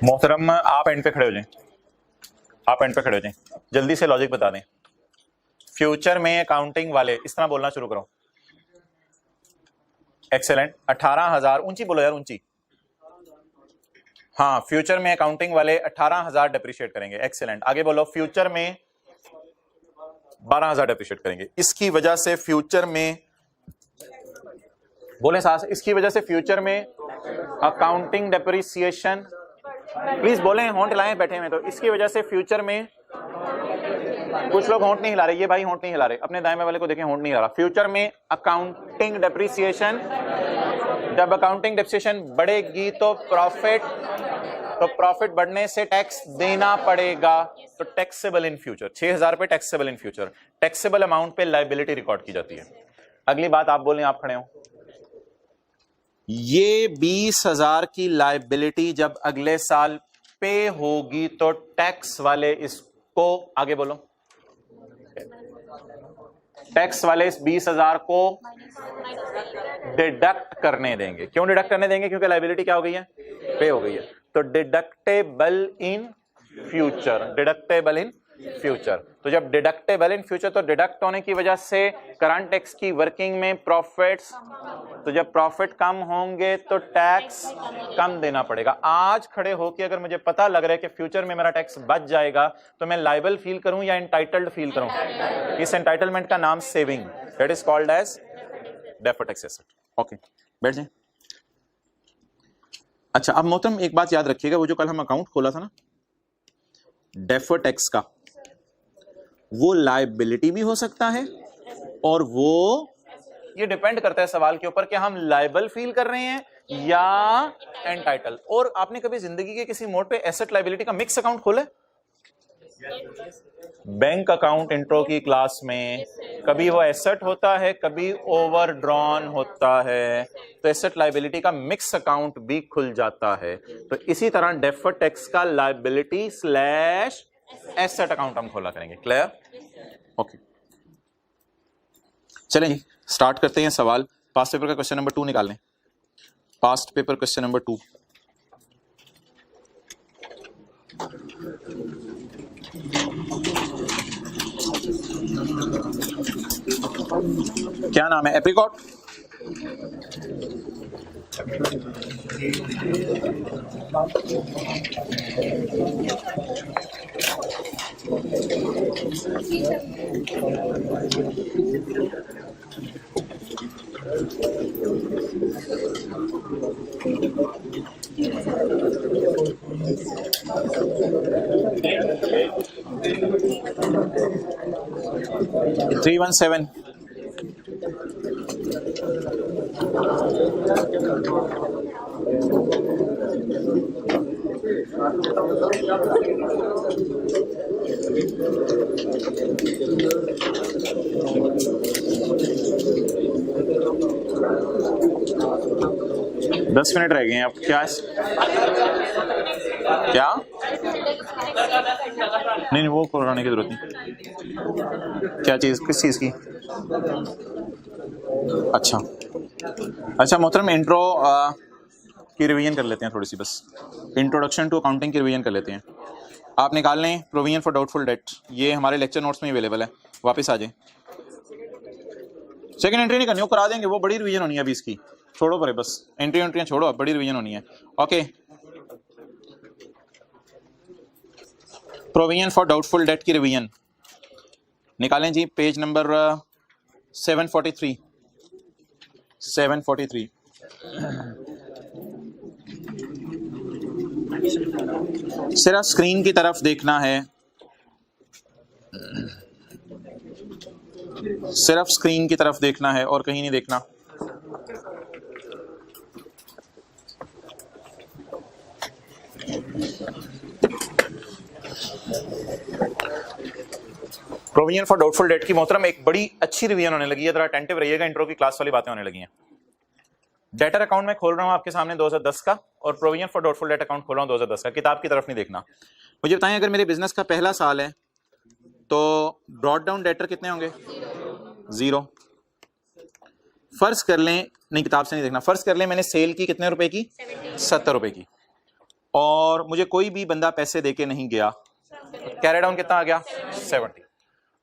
मोहतरम आप एंड पे खड़े हो जाएं, आप एंड पे खड़े हो जाएं, जल्दी से लॉजिक बता दें। फ्यूचर में अकाउंटिंग वाले इस तरह बोलना शुरू करो। एक्सेलेंट। 18,000 ऊंची बोलो यार, ऊंची। हाँ, फ्यूचर में अकाउंटिंग वाले 18,000 डिप्रिशिएट करेंगे। एक्सेलेंट। आगे बोलो। फ्यूचर में 12,000 डिप्रिशिएट करेंगे। इसकी वजह से फ्यूचर में, बोले साथ, इसकी वजह से फ्यूचर में अकाउंटिंग डिप्रिसिएशन, प्लीज बोले, होंठ हिलाएं बैठे में। तो इसकी वजह से फ्यूचर में, कुछ लोग होंठ नहीं हिला रहे, ये भाई होंठ नहीं हिला रहे, अपने दाएं वाले को देखें, होंठ नहीं हिला रहा। फ्यूचर में अकाउंटिंग डिप्रिसिएशन, जब अकाउंटिंग डिप्रिसिएशन बढ़ेगी तो प्रॉफिट बढ़ने से टैक्स देना पड़ेगा, तो टैक्सेबल इन फ्यूचर। 6,000 पे taxable in future, taxable amount पे लायबिलिटी रिकॉर्ड की जाती है। अगली बात आप बोलें, आप खड़े हो। ये 20,000 की लायबिलिटी जब अगले साल पे होगी तो टैक्स वाले इसको, आगे बोलो, टैक्स वाले इस 20,000 को डिडक्ट करने देंगे। क्यों डिडक्ट करने देंगे? क्योंकि लायबिलिटी क्या हो गई है? पे हो गई है। तो deductible in future, deductible in future. तो जब डिडक्टेबल इन फ्यूचर, तो डिडक्ट होने की वजह से करंट टैक्स की वर्किंग में प्रॉफिट्स, तो जब प्रॉफिट कम होंगे तो टैक्स कम देना पड़ेगा। आज खड़े होके अगर मुझे पता लग रहा है कि फ्यूचर में मेरा टैक्स बच जाएगा, तो मैं लायबल फील करूं या एंटाइटल्ड फील करूं? इस एंटाइटलमेंट का नाम saving, that is called as deferred tax asset. Okay, बैठ जाए। अच्छा, अब मोहतरम एक बात याद रखिएगा, वो जो कल हम अकाउंट खोला था ना डेफर्ड टैक्स का, वो लायबिलिटी भी हो सकता है, और वो, ये डिपेंड करता है सवाल के ऊपर कि हम लायबल फील कर रहे हैं या एंटाइटल। और आपने कभी जिंदगी के किसी मोड पे एसेट लायबिलिटी का मिक्स अकाउंट खोला? बैंक अकाउंट इंट्रो की क्लास में कभी वो एसेट होता है, कभी ओवरड्रॉन होता है, तो एसेट लायबिलिटी का मिक्स अकाउंट भी खुल जाता है। तो इसी तरह डेफर्ड टैक्स का लायबिलिटी स्लैश एसेट अकाउंट हम खोला करेंगे। क्लियर? ओके, चलें जी, स्टार्ट करते हैं सवाल। पास्ट पेपर का क्वेश्चन नंबर 2 निकाल लें। Past paper question number 2। क्या नाम है? एप्रिकॉट। Three 1 7 10 मिनट रह गए हैं अब। क्या नहीं वो कराने की जरूरत नहीं। क्या चीज, किस चीज की? अच्छा मोहतरम, इंट्रो की रिवीजन कर लेते हैं थोड़ी सी, बस इंट्रोडक्शन टू अकाउंटिंग की रिवीजन कर लेते हैं। आप निकाल लें प्रोविजन फॉर डाउटफुल डेट, ये हमारे लेक्चर नोट्स में अवेलेबल है, वापस आ जाए। सेकंड एंट्री नहीं करनी, वो करा देंगे, वो बड़ी रिवीजन होनी है अभी इसकी, छोड़ो परे, बस एंट्रियां छोड़ो, बड़ी रिवीजन होनी है। Okay, provision for doubtful debt की रिवीजन निकालें जी, पेज नंबर 743। सिर्फ स्क्रीन की तरफ देखना है, सिर्फ स्क्रीन की तरफ देखना है और कहीं नहीं देखना। प्रोविजन फॉर डाउटफुल डेट की मोहतरम एक बड़ी अच्छी रिवीजन होने लगी है, जरा अटेंटिव रहिएगा, इंट्रो की क्लास वाली बातें होने लगी हैं। डेटर अकाउंट में खोल रहा हूं आपके सामने 2010 का, और provision for doubtful debt account खोल रहा हूं 2010 का। किताब की तरफ नहीं देखना। मुझे बताएं, अगर मेरे बिजनेस का पहला साल है तो ब्रॉड डाउन डेटर कितने होंगे? 0। फर्ज कर लें, नहीं किताब से नहीं देखना, फर्ज कर लें मैंने सेल की कितने रुपए की? 70 रुपए की, और मुझे कोई भी बंदा पैसे देके नहीं गया, कैरी डाउन कितना आ गया? 70।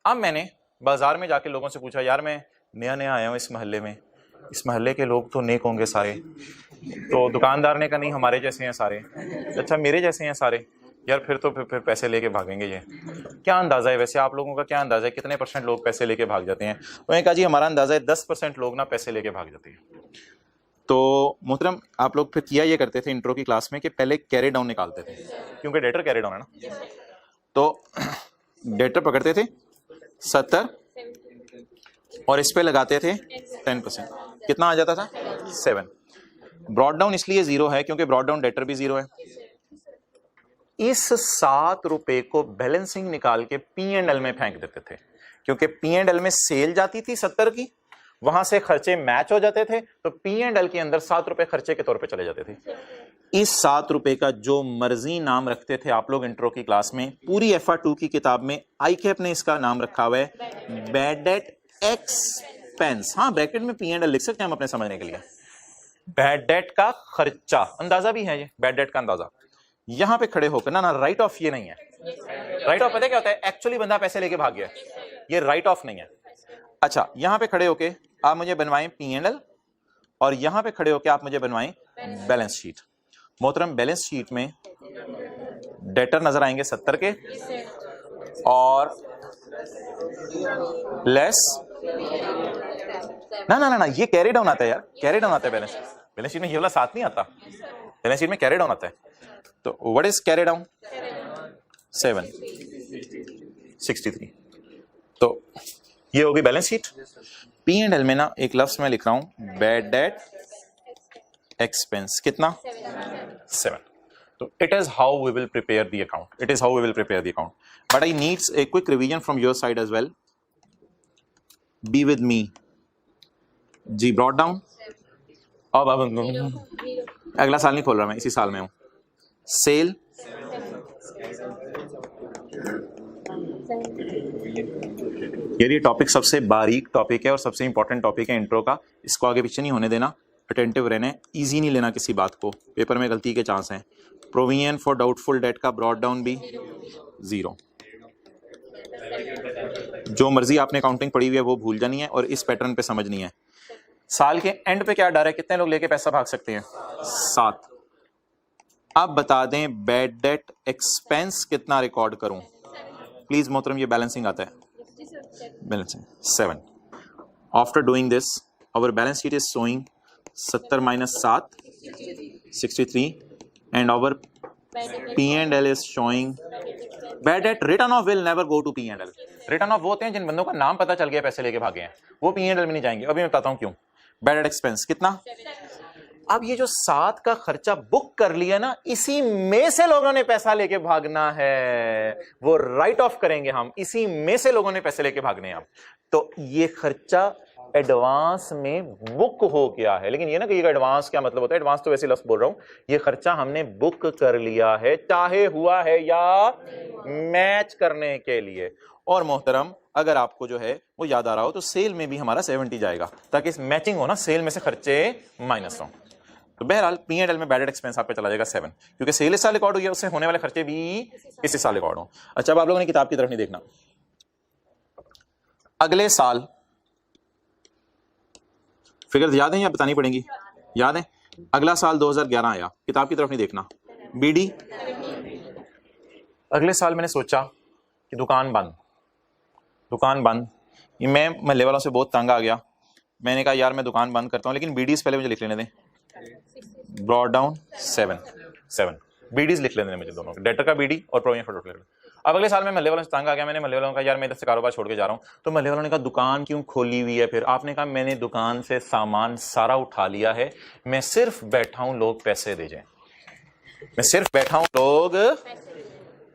अब मैंने बाजार में जाके लोगों से पूछा, यार मैं नया नया आया हूँ इस मोहल्ले में, इस मोहल्ले के लोग तो नेक होंगे सारे, तो दुकानदार ने कहा नहीं हमारे जैसे हैं सारे। अच्छा मेरे जैसे हैं सारे? यार फिर तो फिर पैसे लेके भागेंगे ये। क्या अंदाजा है वैसे आप लोगों का, क्या अंदाजा है कितने % लोग पैसे लेके भाग जाते हैं? उन्होंने कहा जी हमारा अंदाजा है 10% लोग ना पैसे लेके भाग जाते हैं। तो मोहतरम आप लोग फिर किया ये करते थे इंट्रो की क्लास में कि पहले कैरी डाउन निकालते थे, क्योंकि डेटर कैरी डाउन है ना, तो डेटर पकड़ते थे 70 और इस पे लगाते थे 10%, कितना आ जाता था? 7। ब्रॉड डाउन इसलिए 0 है क्योंकि ब्रॉड डाउन डेटर भी 0 है। इस 7 रुपए को बैलेंसिंग निकाल के P&L में फेंक देते थे, क्योंकि P&L में सेल जाती थी 70 की, वहां से खर्चे मैच हो जाते थे, तो P&L के अंदर 7 रुपए खर्चे के तौर पे चले जाते थे। इस 7 रुपए का जो मर्जी नाम रखते थे आप लोग इंट्रो की क्लास में, पूरी FR2 की किताब में ICAP ने इसका नाम रखा हुआ है बैड डेट एक्सपेंस। हाँ ब्रैकेट में P&L लिख सकते हैं हम अपने समझने के लिए। बैड डेट का खर्चा, अंदाजा भी है ये बैड डेट का अंदाजा। यहां पे खड़े होकर ना राइट ऑफ ये नहीं है। राइट ऑफ पता क्या होता है? एक्चुअली बंदा पैसे लेके भाग गया, ये राइट ऑफ नहीं है। अच्छा यहां पे खड़े होके आप मुझे बनवाएं P&L, और यहां पे खड़े होके आप मुझे बनवाएं बैलेंस शीट। मोहतरम बैलेंस शीट में डेटर नजर आएंगे 70 के, और लेस ना ये कैरी डाउन आता है यार, कैरी डाउन आता है बैलेंस शीट में, ये वाला साथ नहीं आता, बैलेंस शीट में कैरी डाउन आता है। तो व्हाट इज कैरी डाउन? 7 63। तो ये होगी बैलेंस शीट। P&L में ना एक लफ्ज मैं लिख रहा हूं बैड डेट एक्सपेंस, कितना? 7। तो it is how we will prepare the account, it is how we will prepare the account, but I needs a quick revision from your side as well. Be with me जी। ब्रॉड डाउन, अब अगला साल नहीं खोल रहा मैं, इसी साल में हूं। सेल, यार ये टॉपिक सबसे बारीक टॉपिक है और सबसे इंपॉर्टेंट टॉपिक है इंट्रो का, इसको आगे पीछे नहीं होने देना, अटेंटिव रहना है, इजी नहीं लेना किसी बात को, पेपर में गलती के चांस हैं। प्रोविजन फॉर डाउटफुल डेट का ब्रॉड डाउन भी 0। जो मर्जी आपने अकाउंटिंग पढ़ी हुई है वो भूल जानी है और इस पैटर्न पे समझनी है। साल के एंड पे क्या डर है, कितने लोग लेके पैसा भाग सकते हैं? 7। अब बता दें बैड डेट एक्सपेंस कितना रिकॉर्ड करूं? प्लीज मोहतरम ये बैलेंसिंग आता है, balancing 7। After doing this our balance sheet is showing 70 - 7 63, and our P&L is showing bad debt written off will never go to P&L। Return of वो होते हैं जिन बंदों का नाम पता चल गया पैसे लेके भागे हैं, वो P&L में नहीं जाएंगे। अभी मैं बताता हूं क्यों। बैड डेट एक्सपेंस कितना? अब ये जो 7 का खर्चा बुक कर लिया ना, इसी में से लोगों ने पैसा लेके भागना है, वो राइट ऑफ करेंगे हम, इसी में से लोगों ने पैसे लेके भागने हैं हम। तो ये खर्चा एडवांस में बुक हो गया है। लेकिन ये ना कहिएगा एडवांस क्या मतलब होता है, एडवांस तो वैसे लफ्ज बोल रहा हूं, ये खर्चा हमने बुक कर लिया है, चाहे हुआ है या मैच करने के लिए। और मोहतरम अगर आपको जो है वो याद आ रहा हो तो सेल में भी हमारा 70 जाएगा, ताकि इस मैचिंग हो ना, सेल में से खर्चे माइनस हो। तो बहरहाल P&L में बैड डेट एक्सपेंस आपका चला जाएगा 7, क्योंकि सेल इस साल रिकॉर्ड हुई है, उससे होने वाले खर्चे भी इसी साल रिकॉर्ड हो। अच्छा, अब आप लोगों ने किताब की तरफ नहीं देखना, अगले साल फिगर याद है या बतानी पड़ेंगी? याद है, अगला साल 2011 आया, किताब की तरफ नहीं देखना। BD अगले साल मैंने सोचा कि दुकान बंद, ये मैं महल्ले वालों से बहुत तंग आ गया, मैंने कहा यार मैं दुकान बंद करता हूं, लेकिन BDs पहले मुझे लिख लेने दें। ब्रॉट डाउन 7 BDs लिख लेने दें मुझे, दोनों डेटर का BD और प्रोविजन फॉर टोटल। अब अगले साल मैं महल्ले वालों से तंग आ गया, मैंने महल्ले वालों को कहा यार मैं इधर से कारोबार छोड़ के जा रहा हूं। तो महल्ले वालों ने कहा दुकान क्यों खोली हुई है? फिर आपने कहा मैंने दुकान से सामान सारा उठा लिया है, मैं सिर्फ बैठा हूं लोग पैसे दे जाएं, मैं सिर्फ बैठा हूं लोग।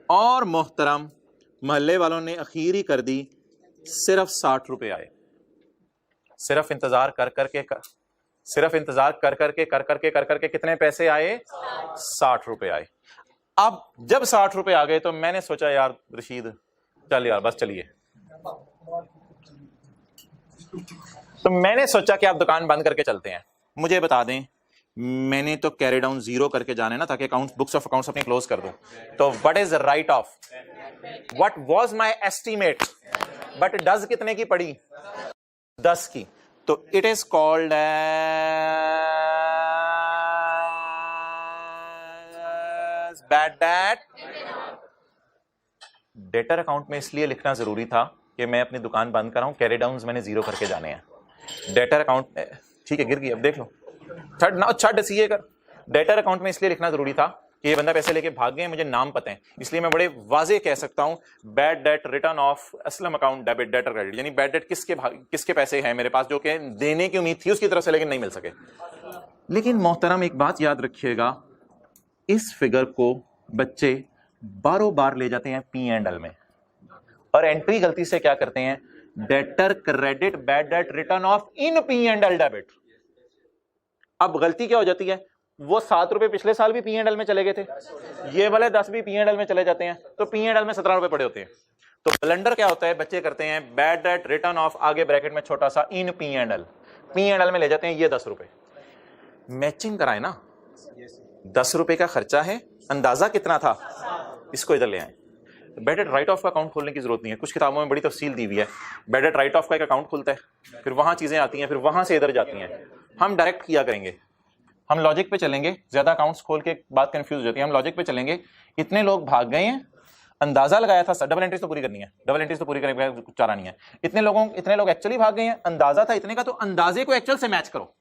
और मोहतरम महल्ले वालों ने अखीर ही कर दी, सिर्फ 60 रुपए आए, सिर्फ इंतजार कर करके कितने पैसे आए? 60 रुपए आए। अब जब 60 रुपए आ गए तो मैंने सोचा यार रशीद चल यार बस चलिए, तो मैंने सोचा कि आप दुकान बंद करके चलते हैं। मुझे बता दें, मैंने तो कैरी डाउन 0 करके जाने ना, ताकि अकाउंट बुक्स ऑफ अकाउंट्स अपनी क्लोज कर दूं। तो what is right of, what was my estimate, but does कितने की पड़ी? 10 की। तो it is called bad debt. Debtor account में इसलिए लिखना जरूरी था कि मैं अपनी दुकान बंद कर रहा हूं, कैरी डाउन्स मैंने 0 करके जाने हैं। डेटर अकाउंट ठीक है गिर गई, अब देख लो, छठ सीए कर। डेटर अकाउंट में इसलिए लिखना जरूरी था कि ये बंदा पैसे लेके भाग गए, मुझे नाम पता है, इसलिए मैं बड़े वाजे कह सकता हूं bad debt return of Aslam account debit debtor credit. यानी बैड डेट किसके पैसे हैं मेरे पास जो कि देने की उम्मीद थी उसकी तरफ से, लेकिन नहीं मिल सके। लेकिन मोहतरम एक बात याद रखिएगा, इस फिगर को बच्चे बारों बार ले जाते हैं P&L में, और एंट्री गलती से क्या करते हैं, debtor credit bad debt return of in P&L debit. अब गलती क्या हो जाती है, वो 7 रुपए पिछले साल भी P&L में चले गए थे, ये वाले 10 भी P&L में चले जाते हैं, तो P&L में 17 रुपए पड़े होते हैं। तो ब्लंडर क्या होता है, बच्चे करते हैं बैड डेट रिटर्न ऑफ आगे ब्रैकेट में छोटा सा इन P&L में ले जाते हैं ये 10 रुपए। मैचिंग कराए ना, 10 रुपए का खर्चा है, अंदाजा कितना था, इसको इधर ले आए। बैड डेट राइट ऑफ का अकाउंट खोलने की जरूरत नहीं है, कुछ किताबों में बड़ी तफसील दी हुई है। बैड डेट राइट ऑफ का एक अकाउंट खुलता है, फिर वहां चीजें आती हैं, फिर वहां से इधर जाती हैं। हम डायरेक्ट किया करेंगे, हम लॉजिक पे चलेंगे, ज्यादा अकाउंट्स खोल के बात कंफ्यूज हो जाती है। हम लॉजिक पे चलेंगे, इतने लोग भाग गए हैं, अंदाजा लगाया था, डबल एंट्रीज तो पूरी करनी है, डबल एंट्रीज तो पूरी करने का कुछ चारा नहीं है। इतने लोग एक्चुअली भाग गए हैं, अंदाजा था इतने का, तो अंदाजे को एक्चुअल से मैच करो।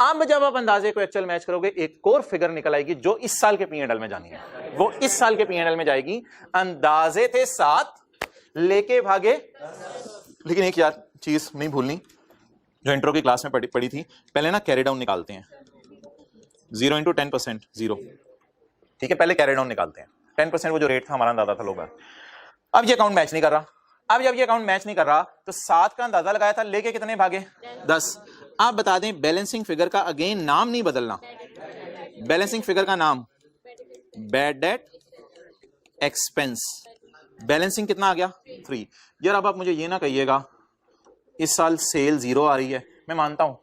अब जब आप अंदाजे को एक्चुअल मैच करोगे, एक और फिगर निकल आएगी जो इस साल के P&L में जानी है, वो इस साल के P&L में जाएगी। अंदाजे थे 7, लेके भागे। लेकिन एक यार चीज नहीं भूलनी, जो इंट्रो की क्लास में पढ़ी थी, पहले ना कैरी डाउन निकालते हैं, 0 × 10% 0, ठीक है, पहले कैरी डाउन निकालते हैं। 10% वो जो रेट था हमारा अंदाजा था लोग। अब ये अकाउंट मैच नहीं कर रहा, अब जब ये अकाउंट मैच नहीं कर रहा तो 7 का अंदाजा लगाया था, लेके कितने भागे? 10। आप बता दें, बैलेंसिंग फिगर का अगेन नाम नहीं बदलना, बैलेंसिंग फिगर का नाम बैड डेट एक्सपेंस। बैलेंसिंग कितना आ गया? 3। यार अब आप मुझे ये ना कहिएगा इस साल सेल 0 आ रही है, मैं मानता हूं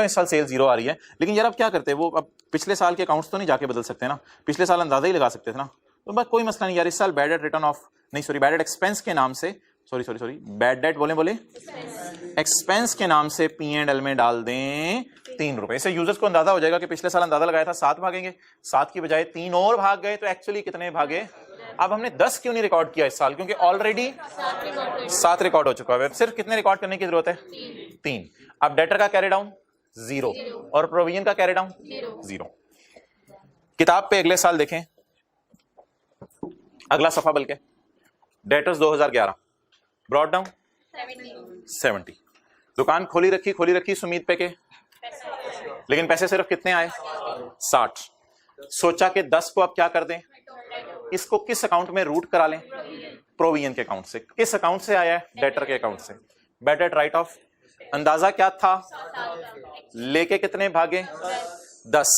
इस साल सेल 0 आ रही है, लेकिन यार अब क्या करते हैं, वो अब पिछले साल के अकाउंट्स तो नहीं जाके बदल सकते ना, पिछले साल अंदाजा ही लगा सकते थे ना। तो बस कोई मसला नहीं यार, इस साल bad debt return of bad debt expense के नाम से, सॉरी बैड डेट बोले एक्सपेंस के नाम से P&L में डाल दें 3 रुपए। इससे यूजर्स को अंदाजा हो जाएगा कि पिछले साल अंदाजा लगाया था 7 भागेंगे, 7 की बजाय 3 और भाग गए, तो एक्चुअली कितने भागे? अब हमने 10 क्यों नहीं रिकॉर्ड किया इस साल, क्योंकि ऑलरेडी 7 रिकॉर्ड हो चुका है, सिर्फ कितने रिकॉर्ड करने की जरूरत है? 3। अब डेटर का कैरी डाउन 0 और प्रोविजन का कैरी डाउन 0। किताब पे अगले साल देखें, अगला सफा, बल्कि डेटर्स 2011, ब्रॉट डाउन 70। दुकान खोली रखी सुमीत पे के, लेकिन पैसे सिर्फ कितने आए? 60। सोचा कि 10 को अब क्या कर दें, इसको किस अकाउंट में रूट करा लें? प्रोविजन के अकाउंट से। किस अकाउंट से आया है? डेटर के अकाउंट से। बैड डेट राइट ऑफ, अंदाजा क्या था, लेके कितने भागे, 10।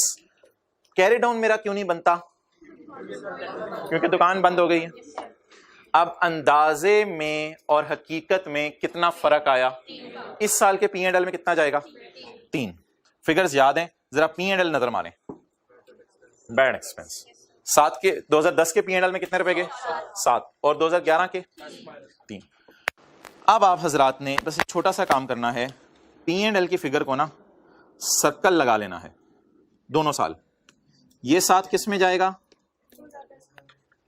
कैरी डाउन मेरा क्यों नहीं बनता, क्योंकि दुकान बंद हो गई है। अब अंदाजे में और हकीकत में कितना फर्क आया, इस साल के P&L में कितना जाएगा, 3। फिगर्स याद हैं, जरा P&L नजर मारें। बैड एक्सपेंस 7 के 2010 के P&L में कितने रुपए गए, 7, और 2011 के 3। अब आप हजरात ने बस एक छोटा सा काम करना है, P&L की फिगर को ना सर्कल लगा लेना है दोनों साल। ये 7 किस में जाएगा,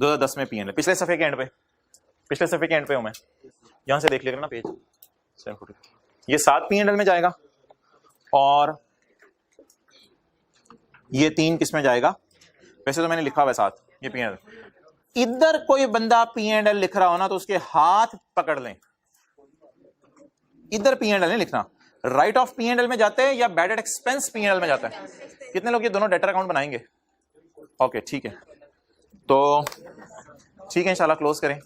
2010 में P&L, पिछले सफे के एंड पे, पिछले सफे के एंड पे हूं मैं, यहां से देख लेगा ना पेज 740। ये 7 P&L में जाएगा और ये 3 किस में जाएगा, वैसे तो मैंने लिखा हुआ है 7, ये P&L। इधर कोई बंदा P&L लिख रहा हो ना तो उसके हाथ पकड़ लें, इधर P&L नहीं लिखना, राइट ऑफ P&L में जाते हैं या बैड एक्सपेंस P&L में जाता है। कितने लोग ये दोनों डेटर अकाउंट बनाएंगे, ओके ठीक है, तो ठीक है इंशाल्लाह क्लोज करें।